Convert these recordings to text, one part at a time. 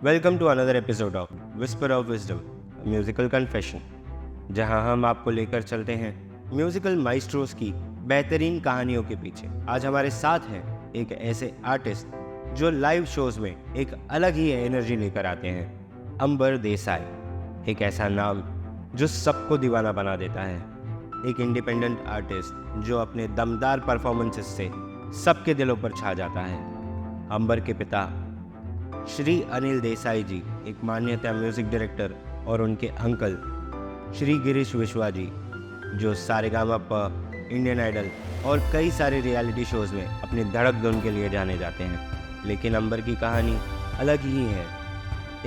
Welcome to another episode of Whisper of Wisdom, musical confession, जहां हम आपको लेकर चलते हैं म्यूजिकल माइस्ट्रोस की बेहतरीन कहानियों के पीछे। आज हमारे साथ हैं एक ऐसे आर्टिस्ट जो लाइव शोज में एक अलग ही एनर्जी लेकर आते हैं। अंबर देसाई, एक ऐसा नाम जो सबको दीवाना बना देता है। एक इंडिपेंडेंट आर्टिस्ट जो अपने दमदार परफॉर्मेंसेस से सबके दिलों पर छा जाता है। अंबर के पिता श्री अनिल देसाई जी एक मान्यता म्यूजिक डायरेक्टर और उनके अंकल श्री गिरीश विश्वा जी जो सारेगामापा, इंडियन आइडल और कई सारे रियलिटी शोज में अपनी धड़क धुन के लिए जाने जाते हैं। लेकिन अंबर की कहानी अलग ही है।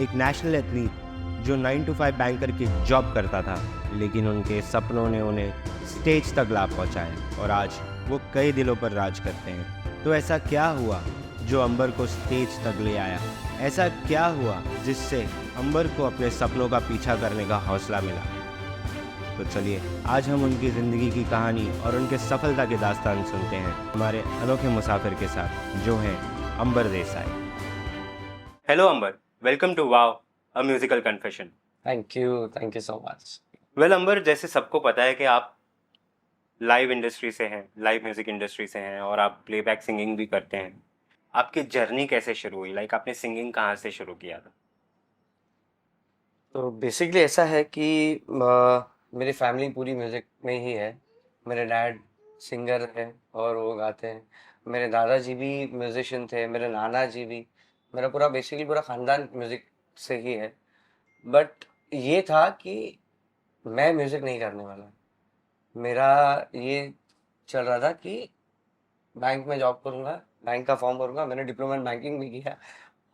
एक नेशनल एथलीट जो 9 to 5 बैंकर की जॉब करता था, लेकिन उनके सपनों ने उन्हें स्टेज तक ला पहुंचाया और आज वो कई दिलों पर राज करते हैं। तो ऐसा क्या हुआ जो अंबर को स्टेज तक ले आया? ऐसा क्या हुआ जिससे अंबर को अपने सपनों का पीछा करने का हौसला मिला? तो चलिए आज हम उनकी ज़िंदगी की कहानी और उनके सफलता के दास्तान सुनते हैं हमारे अनोखे मुसाफिर के साथ जो हैं Ambar Desai. Hello Ambar, welcome to wow a musical confession. Thank you so much. Well Ambar, जैसे सबको पता है कि आप लाइव इंडस्ट्री से हैं, लाइव म्यूजिक इंडस्ट्री से हैं और आप प्लेबैक सिंगिंग भी करते हैं। आपकी जर्नी कैसे शुरू हुई? आपने सिंगिंग कहाँ से शुरू किया था? तो बेसिकली ऐसा है कि मेरी फैमिली पूरी म्यूज़िक में ही है। मेरे डैड सिंगर हैं और वो गाते हैं। मेरे दादाजी भी म्यूज़िशियन थे, मेरे नाना जी भी। मेरा पूरा ख़ानदान म्यूज़िक से ही है। बट ये था कि मैं म्यूज़िक नहीं करने वाला। मेरा ये चल रहा था कि बैंक में जॉब करूँगा, बैंक का फॉर्म भरूँगा। मैंने डिप्लोमा इन बैंकिंग भी किया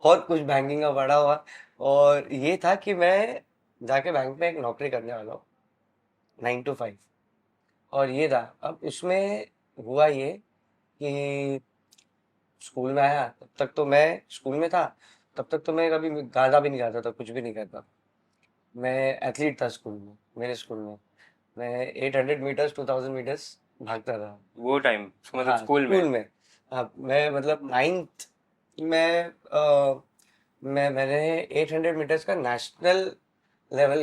और कुछ बैंकिंग का पढ़ा हुआ, और ये था कि मैं जाके बैंक में एक नौकरी करने वाला हूँ 9 to 5। और ये था, अब इसमें हुआ ये कि स्कूल में आया, तब तक तो मैं स्कूल में था, तब तक तो मैं कभी गाना भी नहीं गाता था, कुछ भी नहीं करता। मैं एथलीट था स्कूल में, मेरे स्कूल में मैं 800 मीटर्स 2000 मीटर्स भागता था। वो टाइम हाँ, स्कूल में? हाँ, मैं मतलब 9th में मैंने 800 मीटर्स का नेशनल लेवल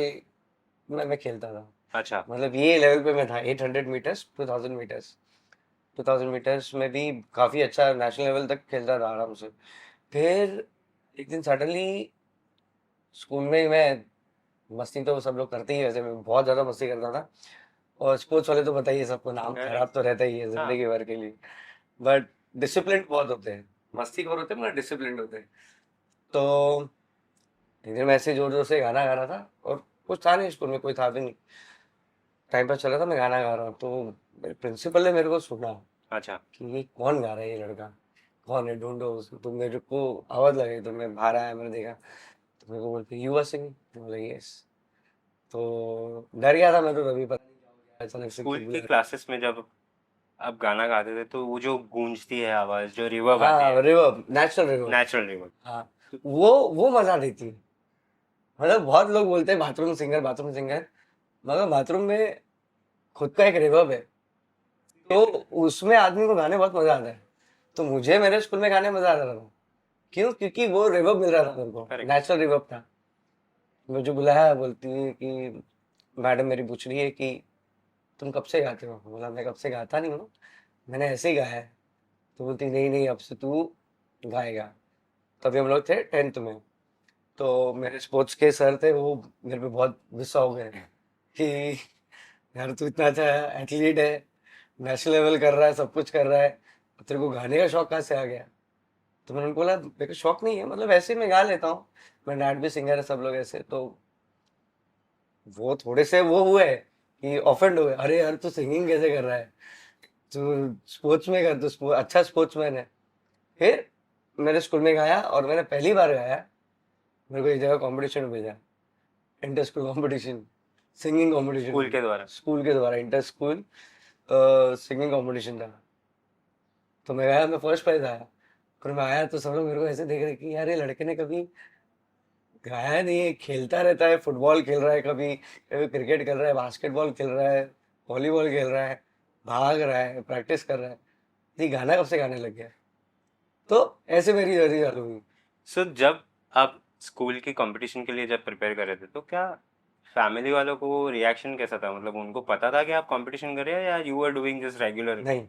में मैं खेलता था। अच्छा। मतलब ये लेवल पे मैं था, 800 मीटर्स 2000 मीटर्स 2000 मीटर्स में भी काफ़ी अच्छा नेशनल लेवल तक खेलता था आराम से। फिर एक दिन सडनली स्कूल में ही मैं, मस्ती तो सब लोग करते ही, वैसे मैं बहुत ज़्यादा मस्ती करता था। और स्पोर्ट्स वाले तो बताइए, सबको नाम खराब तो रहता ही है जिंदगी भर के लिए। बट डिसिप्लिन बहुत होते हैं, मस्ती खोर होते हैं मगर डिसिप्लिन होते हैं। तो एक दिन मैं ऐसे जोर जोर से गाना गा रहा था और कुछ था नहीं, स्कूल में कोई था भी नहीं, टाइम पास चल रहा था, मैं गाना गा रहा हूँ। तो मेरे प्रिंसिपल ने मेरे को सुना। अच्छा। कि ये कौन गा रहा है, ये लड़का कौन है, ढूंढो उसको। तो मेरे को आवाज़ लगी, तो मैं बाहर आया, मैंने देखा, तो मेरे को बोलते यू आर सिंगिंग। बोला यस। तो डर गया था मैं तो, तभी पता नहीं क्या हो गया अचानक से। स्कूल की क्लासेस में जब आप गाना गाते थे तो वो जो गूंजती है आवाज, जो रिवर्ब आती हाँ, है, रिवर्ब, नेचुरल रिवर्ब। हाँ, वो मजा देती है। मतलब बहुत लोग बोलते हैं बाथरूम सिंगर, मगर बाथरूम में खुद का एक रिवर्ब है, तो उसमें आदमी को गाने बहुत मजा आता है। तो मुझे मेरे स्कूल में गाने मजा आता था। क्यों? क्योंकि वो रिवर्ब मिल रहा था मेरे को, नेचुरल रिवर्ब था। मुझे बुलाया, बोलती है कि मैडम मेरी पूछ रही है कि तुम कब से गाते हो? बोला मैं कब से गाता नहीं हूँ, मैंने ऐसे ही गाया है। तो बोलती नहीं नहीं, अब से तू गाएगा। तभी हम लोग थे 10th में। तो मेरे स्पोर्ट्स के सर थे, वो मेरे पे बहुत गुस्सा हो गए कि यार तू इतना अच्छा एथलीट है, नेशनल लेवल कर रहा है, सब कुछ कर रहा है, तेरे को गाने का शौक कहाँ से आ गया? तो मैंने उनको बोला मेरे को शौक नहीं है, मतलब ऐसे ही मैं गा लेता हूँ, मेरा डैड भी सिंगर है, सब लोग ऐसे। तो वो थोड़े से वो हुए कि ऑफेंड हुए, अरे यार तू सिंगिंग कैसे कर रहा है, तू स्पोर्ट्स में कर, तू अच्छा स्पोर्ट्समैन है। फिर मेरे स्कूल में गाया, और मैंने पहली बार गाया, मेरे को एक जगह कंपटीशन में भेजा, inter school competition, singing competition, school के द्वारा इंटर स्कूल सिंगिंग कंपटीशन था। तो मैं गया, मैं फर्स्ट प्राइज आया। फिर मैं आया तो सब लोग मेरे को ऐसे देख रहे कि यार ये लड़के ने कभी गाया नहीं है, खेलता रहता है, फुटबॉल खेल रहा है, कभी कभी क्रिकेट खेल रहा है, बास्केटबॉल खेल रहा है, वॉलीबॉल खेल रहा है, भाग रहा है, प्रैक्टिस कर रहा है, ये गाना कब से गाने लग गया? तो ऐसे मेरी जर्नी चालू हुई। सो जब आप स्कूल की कंपटीशन के लिए जब प्रिपेयर कर रहे थे तो क्या फैमिली वालों को रिएक्शन कैसा था? मतलब उनको पता था कि आप कंपटीशन कर रहे हैं या you are doing just regular? नहीं,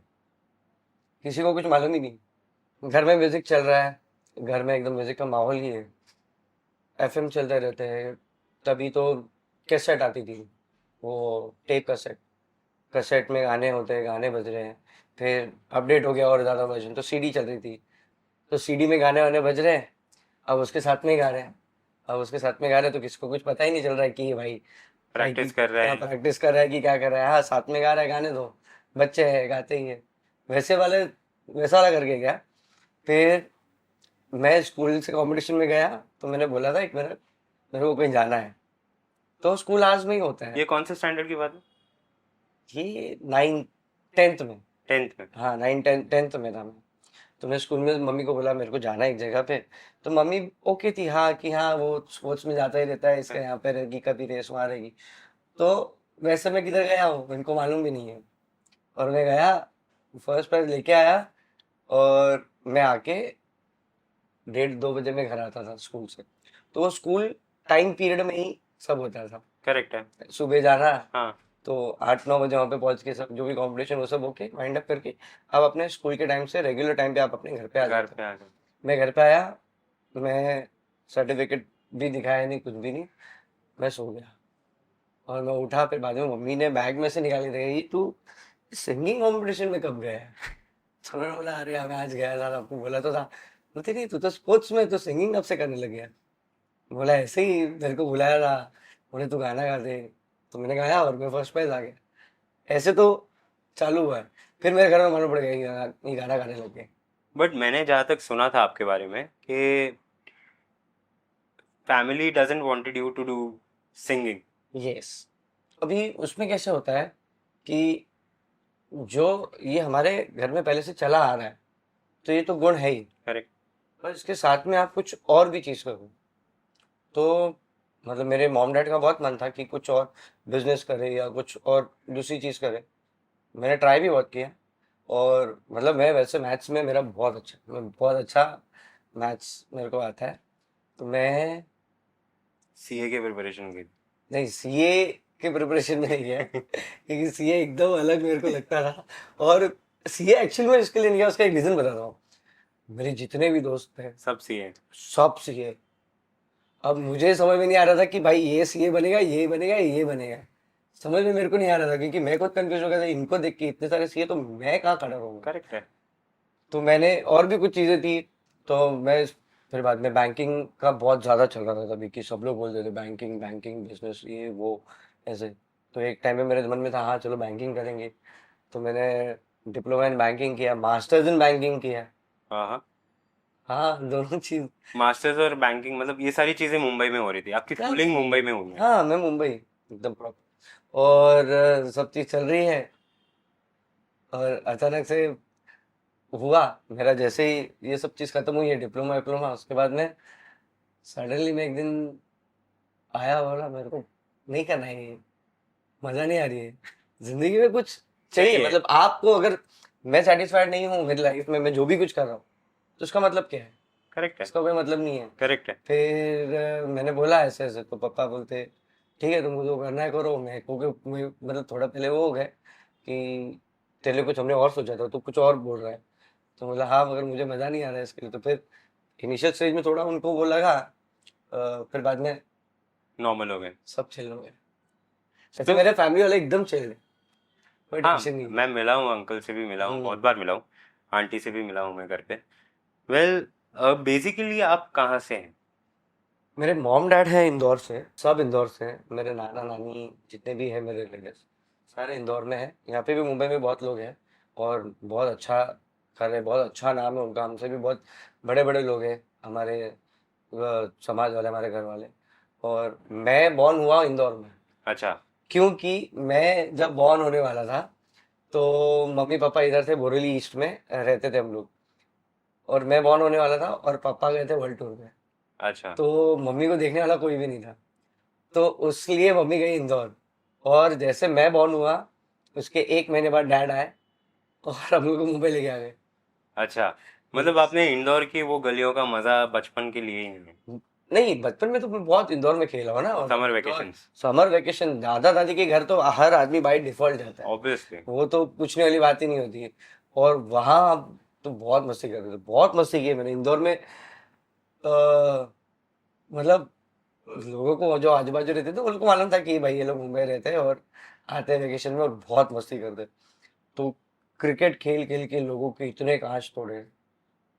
किसी को कुछ मालूम ही नहीं। घर में म्यूजिक चल रहा है, घर में एकदम म्यूजिक का माहौल ही है, एफएम चलते रहते हैं। तभी तो कैसेट आती थी, वो टेप कैसेट, कैसेट में गाने होते हैं, गाने बज रहे हैं। फिर अपडेट हो गया और ज़्यादा वर्जन, तो सीडी चल रही थी, तो सीडी में गाने वाने बज रहे हैं। अब उसके साथ में ही गा रहे हैं, अब उसके साथ में गा रहे हैं, तो किसको कुछ पता ही नहीं चल रहा है कि भाई प्रैक्टिस कर रहे हैं। प्रैक्टिस कर रहा है कि क्या कर रहा है। हाँ, साथ में गा रहा है, गाने दो, बच्चे हैं गाते ही है। वैसा वाला करके गया। फिर मैं स्कूल से कंपटीशन में गया, तो मैंने बोला था एक मिनट, मेरे को कहीं जाना है। तो स्कूल आवर्स में ही होता है। ये कौन से स्टैंडर्ड की बात है? ये 9th 10th में। 10th में? हाँ, 9th 10th में था मैं। तो मैं स्कूल में मम्मी को बोला मेरे को जाना है एक जगह पे। तो मम्मी ओके थी, हाँ कि हाँ वो स्पोर्ट्स में जाता ही रहता है, इसका यहाँ पे रहेगी, कभी रेस वहाँ रहेगी। तो वैसे मैं किधर गया हूँ इनको मालूम भी नहीं है। और मैं गया, फर्स्ट प्राइज लेके आया, और मैं आके 1:30 2 बजे में घर आता था स्कूल से। तो वो स्कूल टाइम पीरियड में ही सब होता था। करेक्ट है। सुबह जाना, हाँ। तो 8 9 बजे वहाँ पे पहुँच के सब जो भी कॉम्पिटिशन वो सब होके वाइंड अप करके आप अपने स्कूल के टाइम से रेगुलर टाइम पे आप अपने घर पे आ घर जाते पे हो। आ गए। मैं घर पे आया, मैं सर्टिफिकेट भी दिखाया नहीं, कुछ भी नहीं, मैं सो गया। और मैं उठा, फिर बाद में मम्मी ने बैग में से निकाली रही, तू सिंगिंग कंपटीशन में कब गया है? तो मैंने बोला अरे मैं आज गया था, आपको बोला तो था। बोलती नहीं, तू तो स्पोर्ट्स में, तो सिंगिंग कब से करने लग गया? बोला ऐसे ही मेरे को बुलाया था, बोले तू गाना गा दे, तो मैंने गाया और मैं फर्स्ट प्राइज आ गया। ऐसे तो चालू हुआ है। फिर मेरे घर में मालूम पड़ गया कि ये गाना गाने लग गए। बट मैंने जहाँ तक सुना था आपके बारे में कि family doesn't wanted you to do singing. Yes. अभी उसमें कैसे होता है कि जो ये हमारे घर में पहले से चला आ रहा है, तो ये तो गुण है ही, करेक्ट। पर इसके साथ में आप कुछ और भी चीज़ करो। तो मतलब मेरे मॉम डैड का बहुत मन था कि कुछ और बिजनेस करे या कुछ और दूसरी चीज़ करे। मैंने ट्राई भी बहुत किया, और मतलब मैं वैसे मैथ्स में मेरा बहुत अच्छा मैथ्स मेरे को आता है। तो मैं सीए की प्रिपरेशन की? नहीं, सीए के प्रिपरेशन में नहीं गया क्योंकि सीए एकदम अलग मेरे को लगता था। और सीए एक्चुअली में इसके लिए नहीं गया, उसका एक रीज़न बताता हूँ। मेरे जितने भी दोस्त थे सब सीए? सब सीए। अब मुझे समझ में नहीं आ रहा था कि भाई ये सीए बनेगा, ये बनेगा, ये बनेगा। समझ में मेरे को नहीं आ रहा था, क्योंकि मैं खुद कंफ्यूज हो गया था, इनको देख के इतने सारे सीए, तो मैं कहाँ खड़ा रहूँगा। करेक्ट है। तो मैंने और भी कुछ चीज़ें थी, तो मैं फिर बाद में बैंकिंग का बहुत ज़्यादा चल रहा था तभी, कि सब लोग बोलते थे बैंकिंग बैंकिंग बिजनेस ये वो ऐसे। तो एक टाइम में मेरे मन में था हाँ चलो बैंकिंग करेंगे। तो मैंने डिप्लोमा इन बैंकिंग किया, मास्टर्स इन बैंकिंग किया। हाँ हाँ। हाँ, दोनों चीज़। मास्टर्स और बैंकिंग, मतलब ये सारी चीजें मुंबई में हो रही थी? आपकी स्कूलिंग मुंबई में हुई है? हाँ, मैं मुंबई एकदम प्रॉपर। और सब चीज़ चल रही है, और अचानक से हुआ मेरा, जैसे ही ये सब चीज़ खत्म हुई है, डिप्लोमा डिप्लोमा, उसके बाद में सडनली मैं एक दिन आया, बोला मेरे को नहीं करना है ये, मज़ा नहीं आ रही है जिंदगी में, कुछ चाहिए। चाहिए। मतलब आपको अगर मैं सेटिस्फाइड नहीं हूँ मेरी लाइफ में, मैं जो भी कुछ कर रहा हूँ, तो उसका मतलब क्या है? करेक्ट है। इसका कोई मतलब नहीं है। करेक्ट है। फिर मैंने बोला ऐसे ऐसे, तो पापा बोलते ठीक है तुमको जो करना है करो। मैं क्योंकि मतलब थोड़ा पहले वो हो गए कि तेरे लिए कुछ हमने और सोचा था, तो कुछ और बोल रहा है। तो बोला हाँ, मगर मुझे मज़ा नहीं आ रहा है इसके लिए। तो फिर इनिशियल स्टेज में थोड़ा उनको वो लगा, फिर बाद में नॉर्मल हो गए। सब चिल हो गए। वैसे मेरे फैमिली वाले एकदम चिल है, कोई हाँ, टेंशन नहीं है। मैं मिला हूँ, अंकल से भी मिला हूँ, बहुत हम्म। बार मिला हूँ, आंटी से भी मिला हूँ मैं घर पे। वेल, बेसिकली आप कहाँ से हैं? मेरे मॉम डैड हैं इंदौर से, सब इंदौर से हैं। मेरे नाना नानी जितने भी हैं मेरे रिलेटिव्स, सारे इंदौर में हैं। यहाँ पे भी मुंबई में बहुत लोग हैं, और बहुत अच्छा कर रहे हैं, बहुत अच्छा नाम है उनका। हमसे भी बहुत बड़े बड़े लोग हैं हमारे समाज वाले, हमारे घर वाले। और मैं बॉर्न हुआ इंदौर में, अच्छा। क्योंकि मैं जब बॉर्न होने वाला था, तो मम्मी पापा इधर थे, बोरेली ईस्ट में रहते थे हम लोग। और मैं बॉर्न होने वाला था, और पापा गए थे वर्ल्ड टूर में। अच्छा। तो मम्मी को देखने वाला कोई भी नहीं था, तो उसलिए मम्मी गई इंदौर। और जैसे मैं बॉर्न हुआ, उसके 1 महीने बाद डैड आए, और हम लोग को मुंबई लेके आ गए। अच्छा, मतलब आपने इंदौर की वो गलियों का मजा बचपन के लिए ही नहीं है? नहीं, बचपन में तो मैं बहुत इंदौर में खेला हूँ ना। और समर वेकेशन समर वेकेशन दादा दादी के घर तो हर आदमी बाई डिफॉल्ट जाता है, ऑब्वियसली। वो तो पूछने वाली बात ही नहीं होती है। और वहाँ तो बहुत मस्ती करते थे, बहुत मस्ती की है मैंने इंदौर में। मतलब लोगों को जो आजू बाजू रहते थे उनको मालूम था कि भाई ये लोग मुंबई रहते हैं और आते हैं वेकेशन में और बहुत मस्ती करते। तो क्रिकेट खेल खेल के लोगों के इतने कांच तोड़े।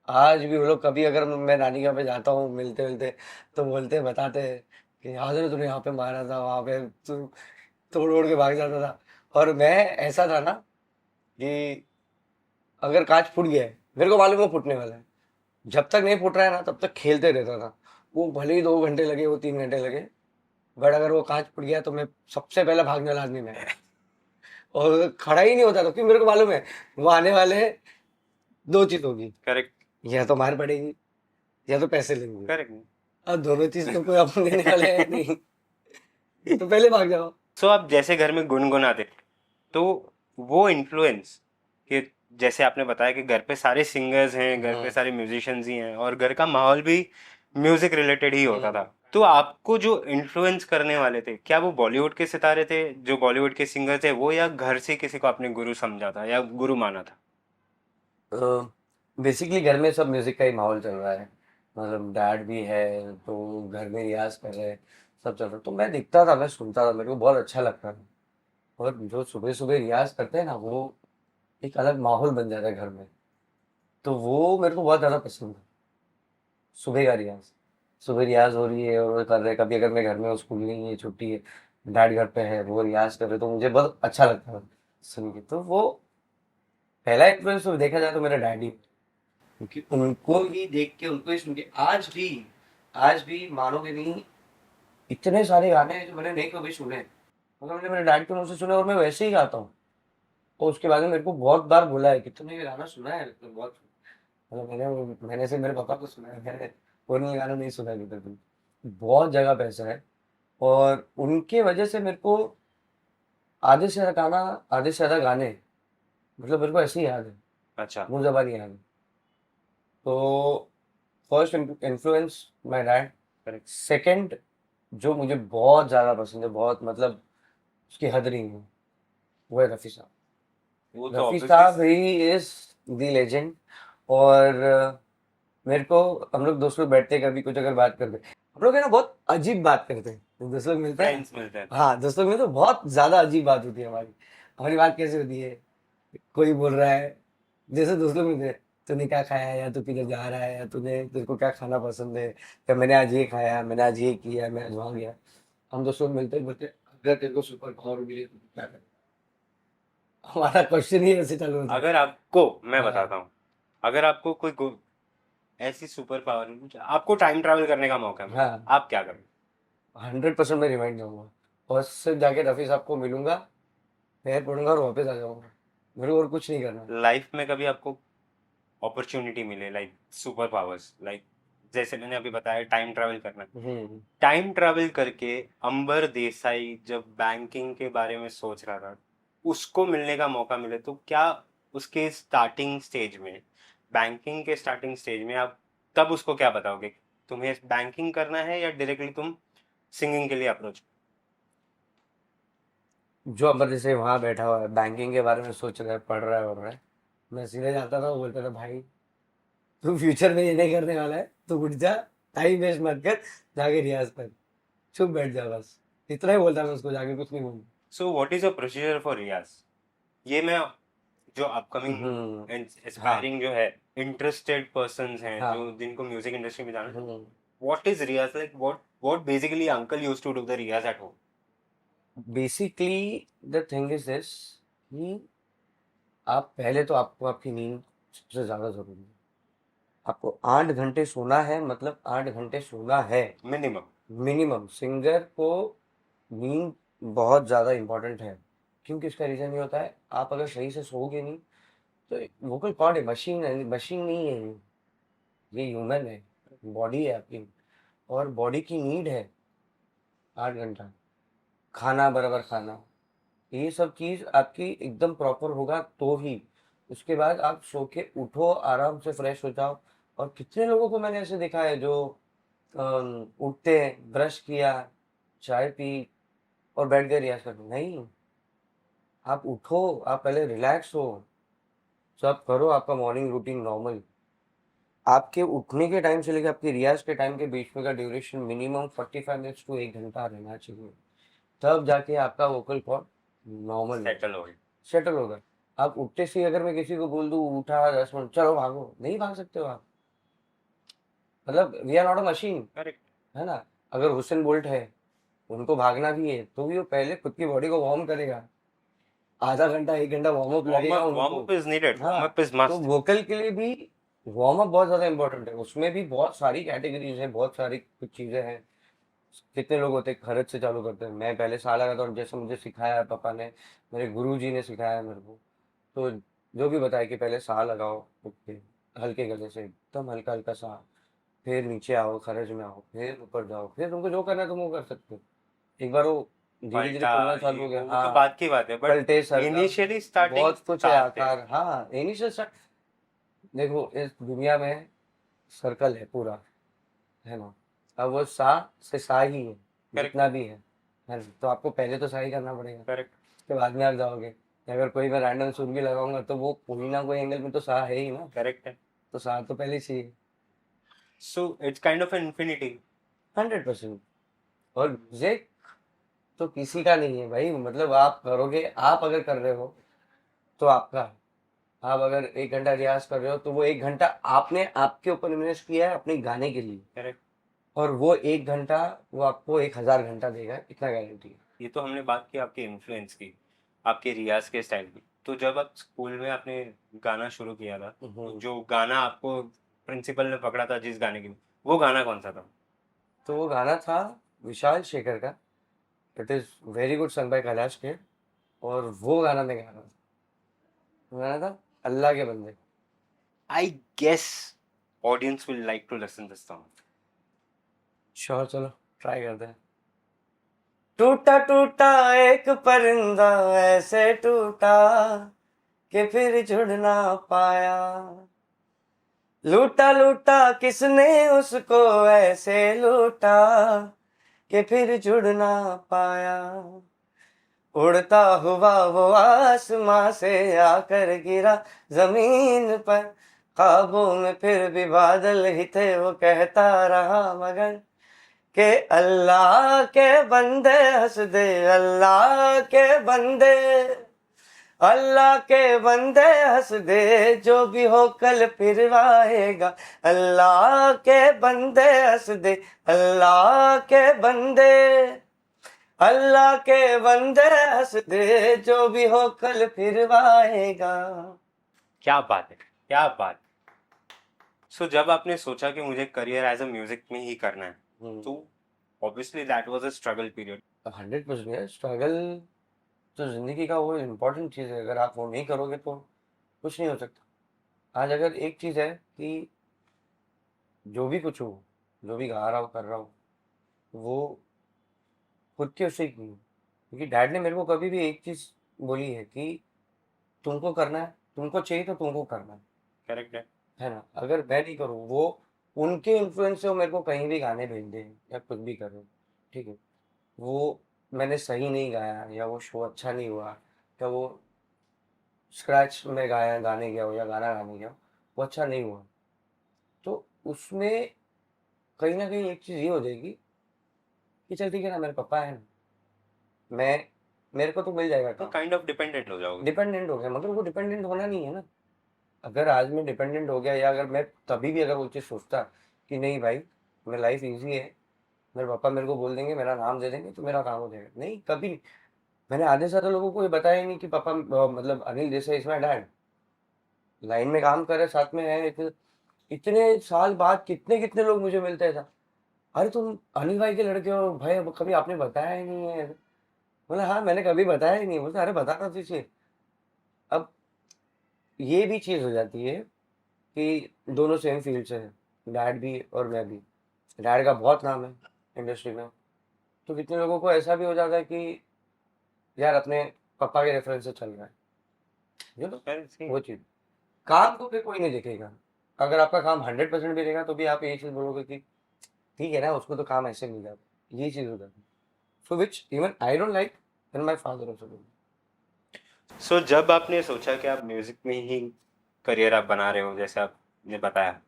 आज भी वो लोग कभी अगर मैं नानी के यहाँ पे जाता हूँ मिलते मिलते तो बोलते हैं, बताते हैं कि याद है तूने यहाँ पे मारा था, वहां पे तू तोड़ ओड़ के भाग जाता था। और मैं ऐसा था ना कि अगर कांच फूट गया है, मेरे को मालूम है वो फूटने वाला है, जब तक नहीं फूट रहा है ना तब तक खेलते रहता था। वो भले ही 2 घंटे लगे, वो 3 घंटे लगे, बट अगर वो कांच फूट गया तो मैं सबसे पहले भागने वाला आदमी मैं। और खड़ा ही नहीं होता था क्योंकि मेरे को मालूम है वो आने वाले हैं, दो चीज होगी, करेक्ट या तो मार पड़ेगी या तो पैसे लेंगे। करेक्ट। अब दोनों चीज तो कोई अपन देने वाले हैं नहीं, तो पहले भाग जाओ। सो आप जैसे घर में गुनगुनाते थे, तो वो इन्फ्लुएंस कि जैसे आपने बताया कि घर पे सारे सिंगर्स हैं, घर पे सारे म्यूजिशियंस ही हैं और घर का माहौल भी म्यूजिक रिलेटेड ही होता था, तो आपको जो इन्फ्लुएंस करने वाले थे, क्या वो बॉलीवुड के सितारे थे, जो बॉलीवुड के सिंगर थे वो, या घर से किसी को आपने गुरु समझा था या गुरु माना था? बेसिकली घर में सब म्यूजिक का ही माहौल चल रहा है, मतलब डैड भी है तो घर में रियाज कर रहे हैं, सब चल रहा है। तो मैं देखता था, मैं सुनता था, मेरे को बहुत अच्छा लगता था। और जो सुबह सुबह रियाज करते हैं ना, वो एक अलग माहौल बन जाता है घर में, तो वो मेरे को बहुत ज़्यादा पसंद है। सुबह का रियाज, सुबह रियाज हो रही है और वो कर रहे हैं, कभी अगर मैं घर में हूँ, स्कूल नहीं है, छुट्टी है, डैड घर पे है, वो रियाज कर रहे, तो मुझे बहुत अच्छा लगता है सुन के। तो वो पहला इन्फ्लुएंस तो देखा जाए तो मेरा डैडी, क्योंकि उनको ही देख के, उनको ही सुन के आज भी मानोगे नहीं, इतने सारे गाने हैं जो मैंने नहीं कभी सुने, मतलब मैंने मेरे डैड के मुंह से सुने और मैं वैसे ही गाता हूँ। और उसके बाद में मेरे को बहुत बार बोला है कि तुमने ये गाना सुना है, तो बहुत, मतलब मैंने से मेरे पापा को सुना है, मैंने पुराने गाना नहीं सुना अभी तक। बहुत जगह पे ऐसा है। और उनके वजह से मेरे को आधे से ज्यादा गाना, आधे से ज्यादा गाने, मतलब मेरे को ऐसे ही याद है, अच्छा। मुंह जबानी याद है। तो first influence my dad. Correct. Second जो मुझे बहुत ज़्यादा पसंद है, बहुत मतलब उसकी हद नहीं है, वो है रफ़ी साहब। वो तो रफ़ी साहब obviously. He is the legend. और मेरे को, हम लोग दोस्त लोग बैठते हैं कभी कुछ अगर बात करते हैं, हम लोग है ना बहुत अजीब बात करते हैं, दोस्त लोग मिलते हैं। फ्रेंड्स मिलते हैं। हाँ, दोस्त लोग मिलते हैं तो बहुत ज़्यादा अजीब बात होती है हमारी। हमारी बात कैसे होती है, कोई बोल रहा है, जैसे दोस्त लोग मिलते हैं, तूने क्या खाया है, या तू किधर जा रहा है, या तेरे को क्या खाना पसंद है, या मैंने आज ये खाया, मैंने आज ये किया, मैं आज वहाँ गया। हम दोस्त लोग मिलते ही बोलते हैं, अगर तेरे को सुपर पावर मिले तो तू क्या करे। हमारा क्वेश्चन ही ऐसे चालू होता है। अगर आपको, मैं हाँ बताता हूँ, अगर आपको कोई ऐसी सुपर पावर, आपको टाइम ट्रैवल करने का मौका मिले, हाँ, आप क्या करेंगे? 100% मैं रिमाइंड जाऊंगा, और सिर्फ जाके रफी साहब को मिलूंगा, पैर पड़ूंगा और वापस आ जाऊंगा। मेरे को और कुछ नहीं करना। लाइफ में कभी आपको अपॉर्चुनिटी मिले, लाइक सुपर पावर्स, लाइक जैसे मैंने अभी बताया टाइम ट्रैवल करना, टाइम ट्रैवल करके अंबर देसाई जब बैंकिंग के बारे में सोच रहा था, उसको मिलने का मौका मिले, तो क्या उसके स्टार्टिंग स्टेज में, बैंकिंग के स्टार्टिंग स्टेज में, आप तब उसको क्या बताओगे, तुम्हें बैंकिंग करना है या डायरेक्टली तुम सिंगिंग के लिए अप्रोच? जो अंबर जैसे वहां बैठा हुआ है, बैंकिंग के बारे में सोच रहा है, पढ़ रहा है, और रहा है, मैं सीधे जाता था, वो बोलता था भाई तू फ्यूचर में ये नहीं करने वाला है, तू उठ जा, टाइम वेस्ट मत कर, जाके रियाज कर, चुप बैठ जा बस। इतना ही बोलता मैं उसको, जाके कुछ नहीं बोलूँ। So what is a procedure for riyaz? ये मैं, जो हम्म, अपकमिंग हाँ एस्पायरिंग जो है, इंटरेस्टेड पर्सन्स हैं हाँ, जो जिनको म्यूजिक इंडस्ट्री में जाना, hmm. What is riyaz like, what basically uncle used to do the riyaz at home? Basically the thing is this कि आप पहले तो, आपको आपकी नींद सबसे ज्यादा जरूरी है। आपको 8 घंटे सोना है, मतलब 8 घंटे सोना है मिनिमम। मिनिमम। सिंगर को नींद बहुत ज़्यादा इंपॉर्टेंट है, क्योंकि इसका रीज़न ये होता है, आप अगर सही से सोओगे नहीं तो वोकल कॉर्ड है, मशीन है, मशीन नहीं है ये ह्यूमन है, बॉडी है आपकी, और बॉडी की नीड है 8 घंटा। खाना बराबर खाना, ये सब चीज़ आपकी एकदम प्रॉपर होगा तो ही, उसके बाद आप सो के उठो, आराम से फ्रेश हो जाओ। और कितने लोगों को मैंने ऐसे देखा है जो उठते ब्रश किया, चाय पी और बैठ गए रियाज करने, नहीं। आप उठो, आप पहले रिलैक्स हो, सब करो आपका मॉर्निंग रूटीन नॉर्मल। आपके उठने के टाइम से लेकर आपके रियाज के टाइम के बीच में का ड्यूरेशन मिनिमम 45 मिनट्स टू 1 घंटा रहना चाहिए, तब जाके आपका वोकल कॉर्ड नॉर्मल सेटल हो गए। सेटल होगा। आप उठते से अगर मैं किसी को बोल दूं उठा 10 मिनट चलो भागो, नहीं भाग सकते हो आप। मतलब we are not a machine, correct. है ना। अगर हुसैन बोल्ट है, उनको भागना भी है तो भी वो पहले खुद की बॉडी को वार्म करेगा, आधा घंटा 1 घंटा वार्म अप लगेगा वार्म उनको। अप इज नीडेड, वार्म हाँ, अप इज तो मस्ट। वोकल के लिए भी वार्म अप बहुत ज्यादा इंपॉर्टेंट है। उसमें भी बहुत सारी कैटेगरीज हैं, बहुत सारी कुछ चीजें हैं। कितने लोग होते हैं खरच से चालू करते हैं, मैं पहले सा लगाता हूँ, जैसे मुझे सिखाया है पापा ने, मेरे गुरु जी ने सिखाया है मेरे को। तो जो भी बताया कि पहले सा लगाओ उठ के, हल्के गले से एकदम हल्का हल्का सा, फिर नीचे आओ, खरज में आओ, फिर ऊपर जाओ, फिर तुमको जो करना है तुम वो कर सकते हो। एक बार वो धीरे धीरे पलटा, खुलना चालू ये हो गया, वो तो हाँ। बात की बात है, बट पलटे सरका, इनिशियली स्टार्टिंग बहुत कुछ है सा से। आकार, हाँ इनिशियल स्टार्ट। देखो इस दुनिया में सर्कल है पूरा, है ना। अब वो सा से सा ही है, करेक्ट। जितना भी है ना। तो आपको पहले तो सा ही करना पड़ेगा, करेक्ट। उसके बाद में आप जाओगे। अगर कोई मैं रैंडम सुन भी लगाऊंगा तो वो कोई ना कोई एंगल में तो सा है ही ना, करेक्ट है। तो सा तो पहले से ही। So it's kind of infinity. 100%। और म्यूजिक तो किसी का नहीं है भाई, मतलब आप करोगे, आप अगर कर रहे हो तो आपका, आप अगर 1 घंटा रियाज कर रहे हो तो वो 1 घंटा आपने आपके ऊपर इन्वेस्ट किया है अपने गाने के लिए, करेक्ट। और वो 1 घंटा वो आपको 1000 घंटा देगा, इतना गारंटी है। ये तो हमने बात की आपके इन्फ्लुएंस की, आपके रियाज के स्टाइल की। तो जब आप स्कूल में आपने गाना शुरू किया था, तो जो गाना आपको प्रिंसिपल ने पकड़ा था जिस गाने की, वो गाना कौन सा था? तो वो गाना था विशाल शेखर का, it is very good song by Kailash Kher, और वो गाना मैं गा रहा था। वो गाना था अल्लाह के बंदे। I guess audience will like to listen this song. Sure, चलो ट्राई करते हैं। टूटा टूटा एक परिंदा ऐसे टूटा कि फिर जुड़ ना पाया, लूटा लूटा किसने उसको ऐसे लूटा कि फिर जुड़ ना पाया, उड़ता हुआ वो आसमां से आकर गिरा जमीन पर, ख्वाबों में फिर भी बादल ही थे, वो कहता रहा मगर के अल्लाह के बंदे हंस दे, अल्लाह के बंदे, अल्लाह के बंदे हंस दे, जो भी हो कल फिर आएगा, अल्लाह के बंदे हंस दे, अल्लाह के बंदे, अल्लाह के बंदे हंस दे, जो भी हो कल फिर आएगा। क्या बात है, क्या बात। सो जब आपने सोचा कि मुझे करियर एज अ म्यूजिक में ही करना है, तो obviously that was a struggle period. 100% struggle तो जिंदगी का वो इम्पोर्टेंट चीज़ है, अगर आप वो नहीं करोगे तो कुछ नहीं हो सकता। आज अगर एक चीज़ है कि जो भी कुछ हो, जो भी गा रहा हो कर रहा हो, वो खुद के उससे की, क्योंकि डैड ने मेरे को कभी भी एक चीज़ बोली है कि तुमको करना है, तुमको चाहिए तो तुमको करना करेक्ट है। है ना। अगर मैं नहीं करूँ, वो उनके इन्फ्लुएंस से वो मेरे को कहीं भी गाने भेज दे या कुछ भी करो, ठीक है, वो मैंने सही नहीं गाया या वो शो अच्छा नहीं हुआ या वो स्क्रैच में गाया गाने गया हो या गाना गाने गया हो, वो अच्छा नहीं हुआ, तो उसमें कहीं ना कहीं एक चीज़ ये हो जाएगी कि चल ठीक है ना, मेरे पापा है ना, मैं, मेरे को तो मिल जाएगा तो काम। काइंड ऑफ डिपेंडेंट हो जाओगे। डिपेंडेंट हो गया, मगर वो डिपेंडेंट होना नहीं है ना। अगर आज मैं डिपेंडेंट हो गया, या अगर मैं तभी भी अगर वो चीज़ सोचता कि नहीं भाई मेरी लाइफ ईजी है, मेरे पापा मेरे को बोल देंगे, मेरा नाम दे देंगे तो मेरा काम हो जाएगा, नहीं, कभी नहीं। मैंने आधे सारे लोगों को ये बताया ही नहीं कि पापा मतलब Anil Desai is my dad, line में काम करे साथ में है। इतने साल बाद कितने कितने लोग मुझे मिलते थे, अरे तुम अनिल भाई के लड़के हो भाई, अब कभी आपने बताया ही नहीं है। बोला हाँ मैंने कभी बताया ही नहीं। बोलते अरे बताना तुझे। अब ये भी चीज़ हो जाती है कि दोनों सेम फील्ड से हैं, डैड भी और मैं भी। डैड का बहुत नाम है इंडस्ट्री में, तो कितने लोगों को ऐसा भी हो जाता है कि यार अपने पापा के रेफरेंस से चल रहा है, ये तो वो चीज़। काम को फिर कोई नहीं देखेगा, अगर आपका काम 100% भी रहेगा तो भी आप यही चीज़ बोलोगे कि ठीक है ना, उसको तो काम ऐसे मिल जाता, ये चीज होता है, so which even I don't like and my father also don't. So जब आपने सोचा कि आप म्यूजिक में ही करियर आप बना रहे हो जैसे आपने बताया,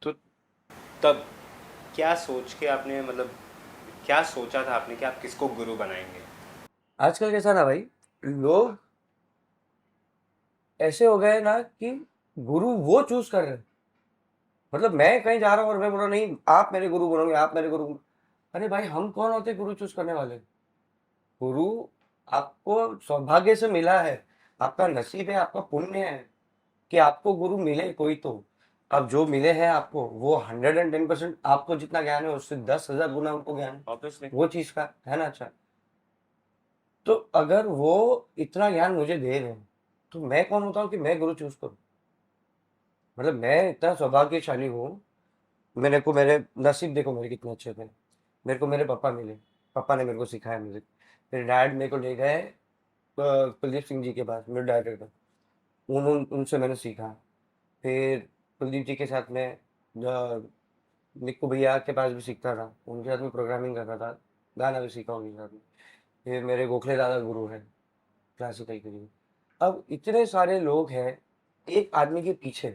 तो तब क्या सोच के आपने मतलब क्या सोचा था आपने कि आप किसको गुरु बनाएंगे? आजकल कैसा ना भाई, लोग ऐसे हो गए ना कि गुरु वो चूज कर रहे हैं। मतलब मैं कहीं जा रहा हूँ और मैं बोल रहा हूँ, नहीं आप मेरे गुरु बनोगे, आप मेरे गुरु। अरे भाई हम कौन होते गुरु चूज करने वाले? गुरु आपको सौभाग्य से मिला है, आपका नसीब है, आपका पुण्य है कि आपको गुरु मिले कोई तो। अब जो मिले हैं आपको वो 110% आपको जितना ज्ञान है उससे 10,000 गुना उनको ज्ञान है ऑब्वियसली। वो चीज का, है ना? अच्छा, तो अगर वो इतना ज्ञान मुझे दे रहे हैं तो मैं कौन होता हूँ कि मैं गुरु चूज करूँ? मतलब मैं इतना सौभाग्यशाली हूँ, मेरे को मेरे नसीब देखो मेरे कितने अच्छे थे। मेरे को मेरे पापा मिले, पापा ने मेरे को सिखाया म्यूजिक। मेरे डैड मेरे को ले गए कुलदीप सिंह जी के पास, मेरे डायरेक्टर। उनसे मैंने सीखा। फिर कुलदीप जी के साथ में निक्कू भैया के पास भी सीखता था, उनके साथ में प्रोग्रामिंग करता था, गाना भी सीखा उनके साथ में। फिर मेरे गोखले दादा गुरु हैं क्लासिकल के लिए। अब इतने सारे लोग हैं एक आदमी के पीछे,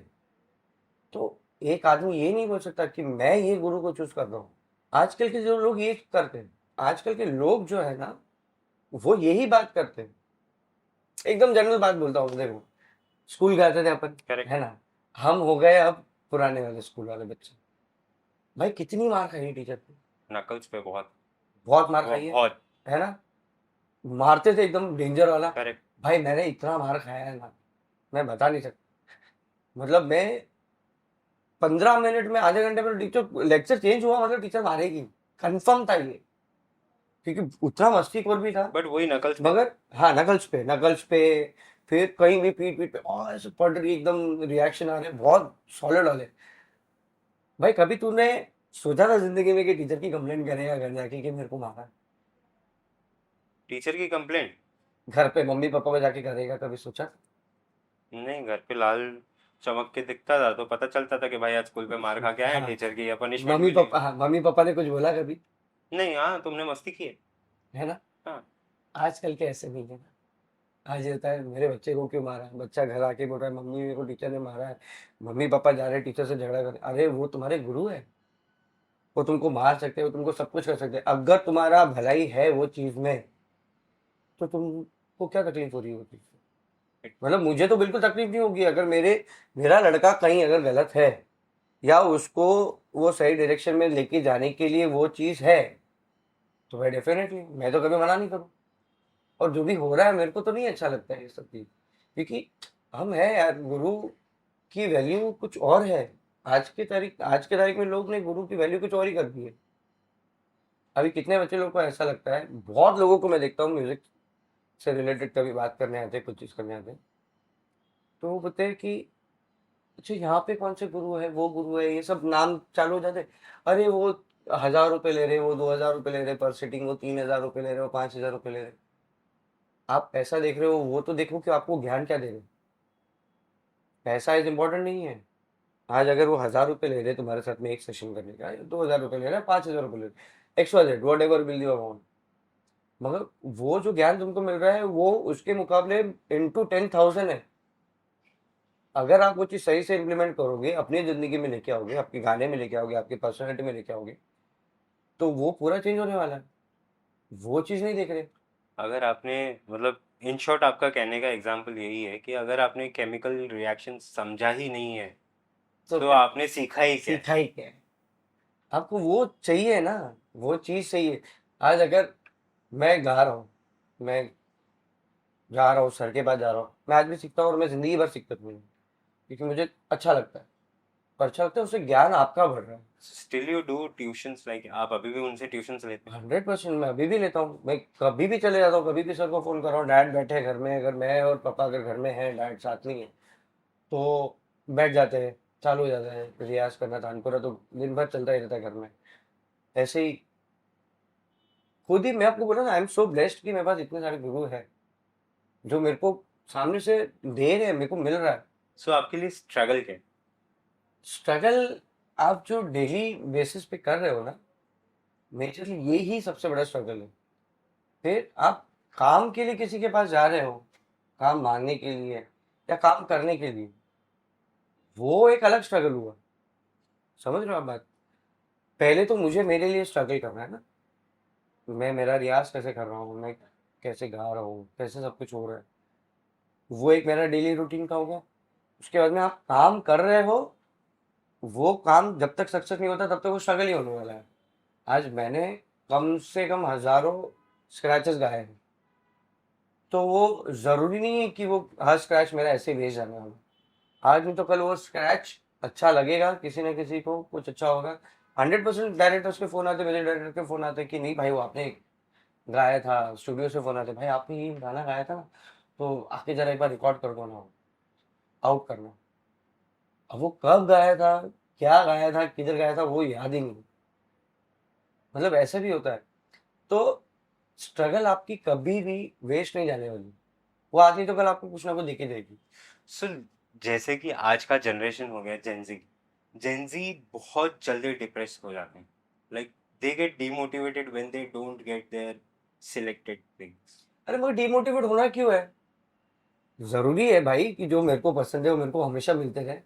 तो एक आदमी ये नहीं बोल सकता कि मैं ये गुरु को चूज कर रहा हूँ। आजकल के जो लोग ये करते हैं, आजकल के लोग जो है ना वो यही बात करते हैं। एकदम जनरल बात बोलता हूँ, देखो स्कूल गए थे अपन, करेक्ट। है ना? हम हो गए अब पुराने वाले स्कूल वाले बच्चे। भाई कितनी मार खाई है टीचर से, नकल्स पे बहुत बहुत मार खाई बहुत। है ना? मारते थे एकदम डेंजर वाला। करेक्ट। भाई मैंने इतना मार खाया है ना, मैं बता नहीं सकता। मतलब मैं 15 मिनट में, आधे घंटे में टीचर लेक्चर चेंज हुआ मतलब टीचर मारेगी, कंफर्म था ये, क्योंकि उतना मस्तीखोर भी था। बट वही नकल्स पे। मगर हाँ, नकल्स पे फिर कहीं भी पीठ पीठ पे और ऐसे पड़ रही, एकदम रिएक्शन आ रहे बहुत सॉलिड वाले। भाई कभी तूने सोचा था जिंदगी में कि टीचर की कंप्लेंट करेगा घर जाके कि मेरे को मारा? टीचर की कंप्लेंट? घर पे मम्मी पापा को जाके करेगा, कभी सोचा? नहीं, घर पे लाल चमक के दिखता था तो पता चलता था कि भाई आज स्कूल पे मार खा के आए हैं, हाँ, टीचर की या पनिशमेंट मिलेगी। मम्मी पापा ने कुछ बोला कभी? नहीं, हाँ तुमने मस्ती की है। है ना? हाँ। आजकल के ऐसे नहीं है ना। आज रहता है मेरे बच्चे को क्यों मारा, बच्चा घर आके बोल रहा है मम्मी मेरे को टीचर ने मारा है। मम्मी पापा जा रहे हैं टीचर से झगड़ा कर, अरे वो तुम्हारे गुरु है, वो तुमको मार सकते हैं, वो तुमको सब कुछ कर सकते हैं। अगर तुम्हारा भलाई है वो चीज में तो तुमको क्या तकलीफ हो रही होती? मतलब मुझे तो बिल्कुल तकलीफ नहीं होगी अगर मेरा लड़का कहीं अगर गलत है या उसको वो सही डायरेक्शन में लेके जाने के लिए वो चीज है, तो भाई डेफिनेटली मैं तो कभी मना नहीं करूँ। और जो भी हो रहा है मेरे को तो नहीं अच्छा लगता है ये सब चीज, क्योंकि हम है यार, गुरु की वैल्यू कुछ और है। आज के तारीख में लोग ने गुरु की वैल्यू कुछ और ही कर दी है। अभी कितने बच्चे लोग को ऐसा लगता है, बहुत लोगों को मैं देखता हूँ म्यूजिक से रिलेटेड कभी बात करने आते हैं, कुछ चीज करने आते हैं, तो वो बोलते हैं कि अच्छा यहाँ पे कौन से गुरु है, वो गुरु है, ये सब नाम चालू हो जाते हैं। अरे वो 1,000 रुपए ले रहे, वो 2,000 रुपए ले रहे पर सिटिंग, वो 3,000 रुपए ले रहे, वो 5,000 रुपए ले रहे। आप पैसा देख रहे हो, वो तो देखो कि आपको ज्ञान क्या दे रहे हैं। पैसा इज इम्पोर्टेंट नहीं है। आज अगर वो 1,000 रुपए ले रहे तुम्हारे साथ में एक सेशन करने का, 2,000 रुपए ले रहे, 5,000 रुपए ले रहे, XYZ what ever bill you amount, मगर वो जो ज्ञान तुमको मिल रहा है वो उसके मुकाबले इंटू 10,000 है। अगर आप वो चीज सही से इम्प्लीमेंट करोगे, अपनी जिंदगी में लेके आओगे, आपके गाने में लेके आओगे, आपकी पर्सनैलिटी में लेके आओगे, तो वो पूरा चेंज होने वाला है। वो चीज नहीं देख रहे। अगर आपने मतलब इन शॉर्ट आपका कहने का एग्जाम्पल यही है कि अगर आपने केमिकल रिएक्शन समझा ही नहीं है तो तो क्या आपने सीखा ही क्या है? सीखा ही क्या है? आपको वो चाहिए ना, वो चीज चाहिए। आज अगर मैं गा रहा हूँ, मैं जा रहा हूँ सर के पास जा रहा हूँ, मैं आज भी सीखता हूँ और मैं जिंदगी भर सीखता हूँ, क्योंकि मुझे अच्छा लगता है। और अच्छा लगता है, उससे ज्ञान आपका बढ़ रहा है। Still you do tuitions, like आप अभी भी उनसे ट्यूशंस लेते हैं? 100% मैं अभी भी लेता हूँ। मैं कभी भी चले जाता हूँ, कभी भी सर को फोन कर रहा हूँ, डैड बैठे हैं घर में, अगर मैं और पापा अगर घर में है, डैड साथ नहीं है, तो बैठ जाते हैं, चालू हो जाते हैं रियाज करना, तानपुरा तो दिन भर चलता ही रहता है घर में। ऐसे ही खुद ही मैं आपको बोला ना, आई एम सो ब्लेस्ड कि मेरे पास इतने सारे गुरु हैं जो मेरे को सामने से दे रहे हैं, मेरे को मिल रहा है। सो आपके लिए स्ट्रगल क्या है? स्ट्रगल आप जो डेली बेसिस पे कर रहे हो ना, मेजरली ये ही सबसे बड़ा स्ट्रगल है। फिर आप काम के लिए किसी के पास जा रहे हो, काम मांगने के लिए या काम करने के लिए, वो एक अलग स्ट्रगल हुआ। समझ रहे हो आप बात? पहले तो मुझे मेरे लिए स्ट्रगल करना है ना, मैं मेरा रियाज कैसे कर रहा हूँ, मैं कैसे गा रहा हूँ, कैसे सब कुछ हो रहा है, वो एक मेरा डेली रूटीन का होगा। उसके बाद में आप काम कर रहे हो, वो काम जब तक सक्सेस नहीं होता तब तक वो स्ट्रगल ही होने वाला है। आज मैंने कम से कम हजारों स्क्रैचेस गाए हैं, तो वो जरूरी नहीं है कि वो हर स्क्रैच मेरा ऐसे ही भेज जाने वाला। आज नहीं तो कल वो स्क्रैच अच्छा लगेगा, किसी न किसी को कुछ अच्छा होगा। 100% डायरेक्टर्स के फोन आते, मेरे डायरेक्टर के फोन आते कि नहीं भाई वो आपने गाया था, स्टूडियो से फोन आते भाई आपने ये गाना गाया था ना, तो आके जरा एक बार रिकॉर्ड कर दो ना, आउट करना। अब वो कब गाया था, क्या गाया था, किधर गाया था, वो याद ही नहीं। मतलब ऐसे भी होता है। तो स्ट्रगल आपकी कभी भी वेस्ट नहीं जाने वाली, वो आज नहीं तो कल आपको कुछ ना कुछ दिखी देगी। सो जैसे कि आज का जनरेशन हो गया जेंजी, जेंजी बहुत जल्दी डिप्रेस हो जाते हैं, like they get demotivated when they don't get their selected things. अरे मगर डिमोटिवेट होना क्यों है? जरूरी है भाई कि जो मेरे को पसंद है वो मेरे को हमेशा मिलते रहे?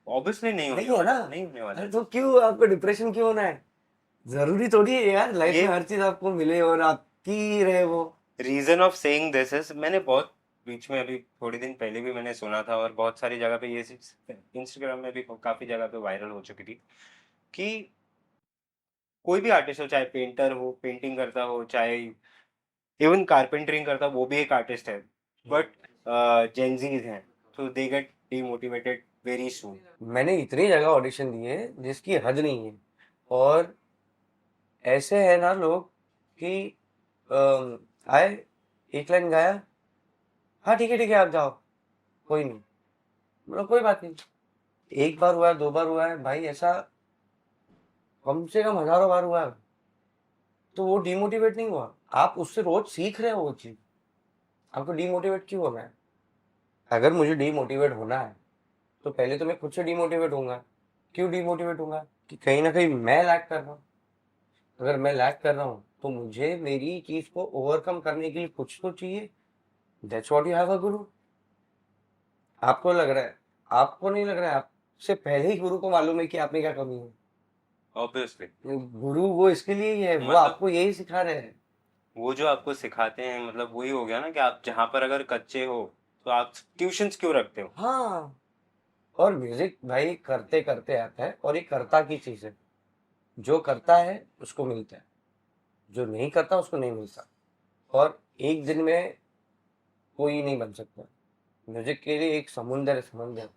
ऑब्वियसली नहीं होने नहीं है वाला, ना। नहीं होने वाला। अरे तो क्यों आपको डिप्रेशन क्यों होना है? जरूरी थोड़ी है यार लाइफ ये में हर चीज आपको मिले और आपकी रहे वो। Reason of saying this is, मैंने बहुत बीच में अभी थोड़े दिन पहले भी मैंने सुना था और बहुत सारी जगह पे ये इंस्टाग्राम में भी काफी जगह पे वायरल हो चुकी थी कि कोई भी आर्टिस्ट हो, चाहे पेंटर हो, पेंटिंग करता हो, चाहे इवन कारपेंटरिंग करता हो, वो भी एक आर्टिस्ट है, बट जेंजीज हैं, तो दे गेट डिमोटिवेटेड वेरी सून। मैंने इतनी जगह ऑडिशन दिए जिसकी हद नहीं है। और ऐसे है ना लोग कि आए, एक लाइन गाया, हाँ ठीक है आप जाओ, कोई नहीं, बोलो कोई बात नहीं। एक बार हुआ है, दो बार हुआ है भाई, ऐसा कम से कम हजारों बार हुआ है। तो वो डिमोटिवेट नहीं हुआ, आप उससे रोज सीख रहे हो वो चीज, आपको डिमोटिवेट क्यों होना है? अगर मुझे डिमोटिवेट होना है तो पहले तो मैं खुद से डिमोटिवेट होऊंगा। क्यों डिमोटिवेट होऊंगा? कि कहीं ना कहीं मैं लैक कर रहा हूँ। अगर मैं लैक कर रहा हूँ तो मुझे मेरी चीज को ओवरकम करने के लिए कुछ तो चाहिए। That's what you have a गुरु। आपको लग रहा है, आपको नहीं लग रहा है, आपसे पहले ही गुरु को मालूम है कि आप में क्या कमी है। ऑब्वियसली। गुरु वो इसके लिए ही है, वो मतलब आपको यही सिखा रहे हैं। वो जो आपको सिखाते हैं, मतलब वही हो गया ना कि आप जहाँ पर अगर कच्चे हो तो आप ट्यूशंस क्यों रखते हो। हाँ। और म्यूजिक भाई करते करते आता है, और ये करता की चीज है। जो करता है उसको मिलता है, जो नहीं करता उसको नहीं मिलता। और एक दिन में कोई नहीं बन सकता। म्यूजिक के लिए एक समुंदर है, समुंदर।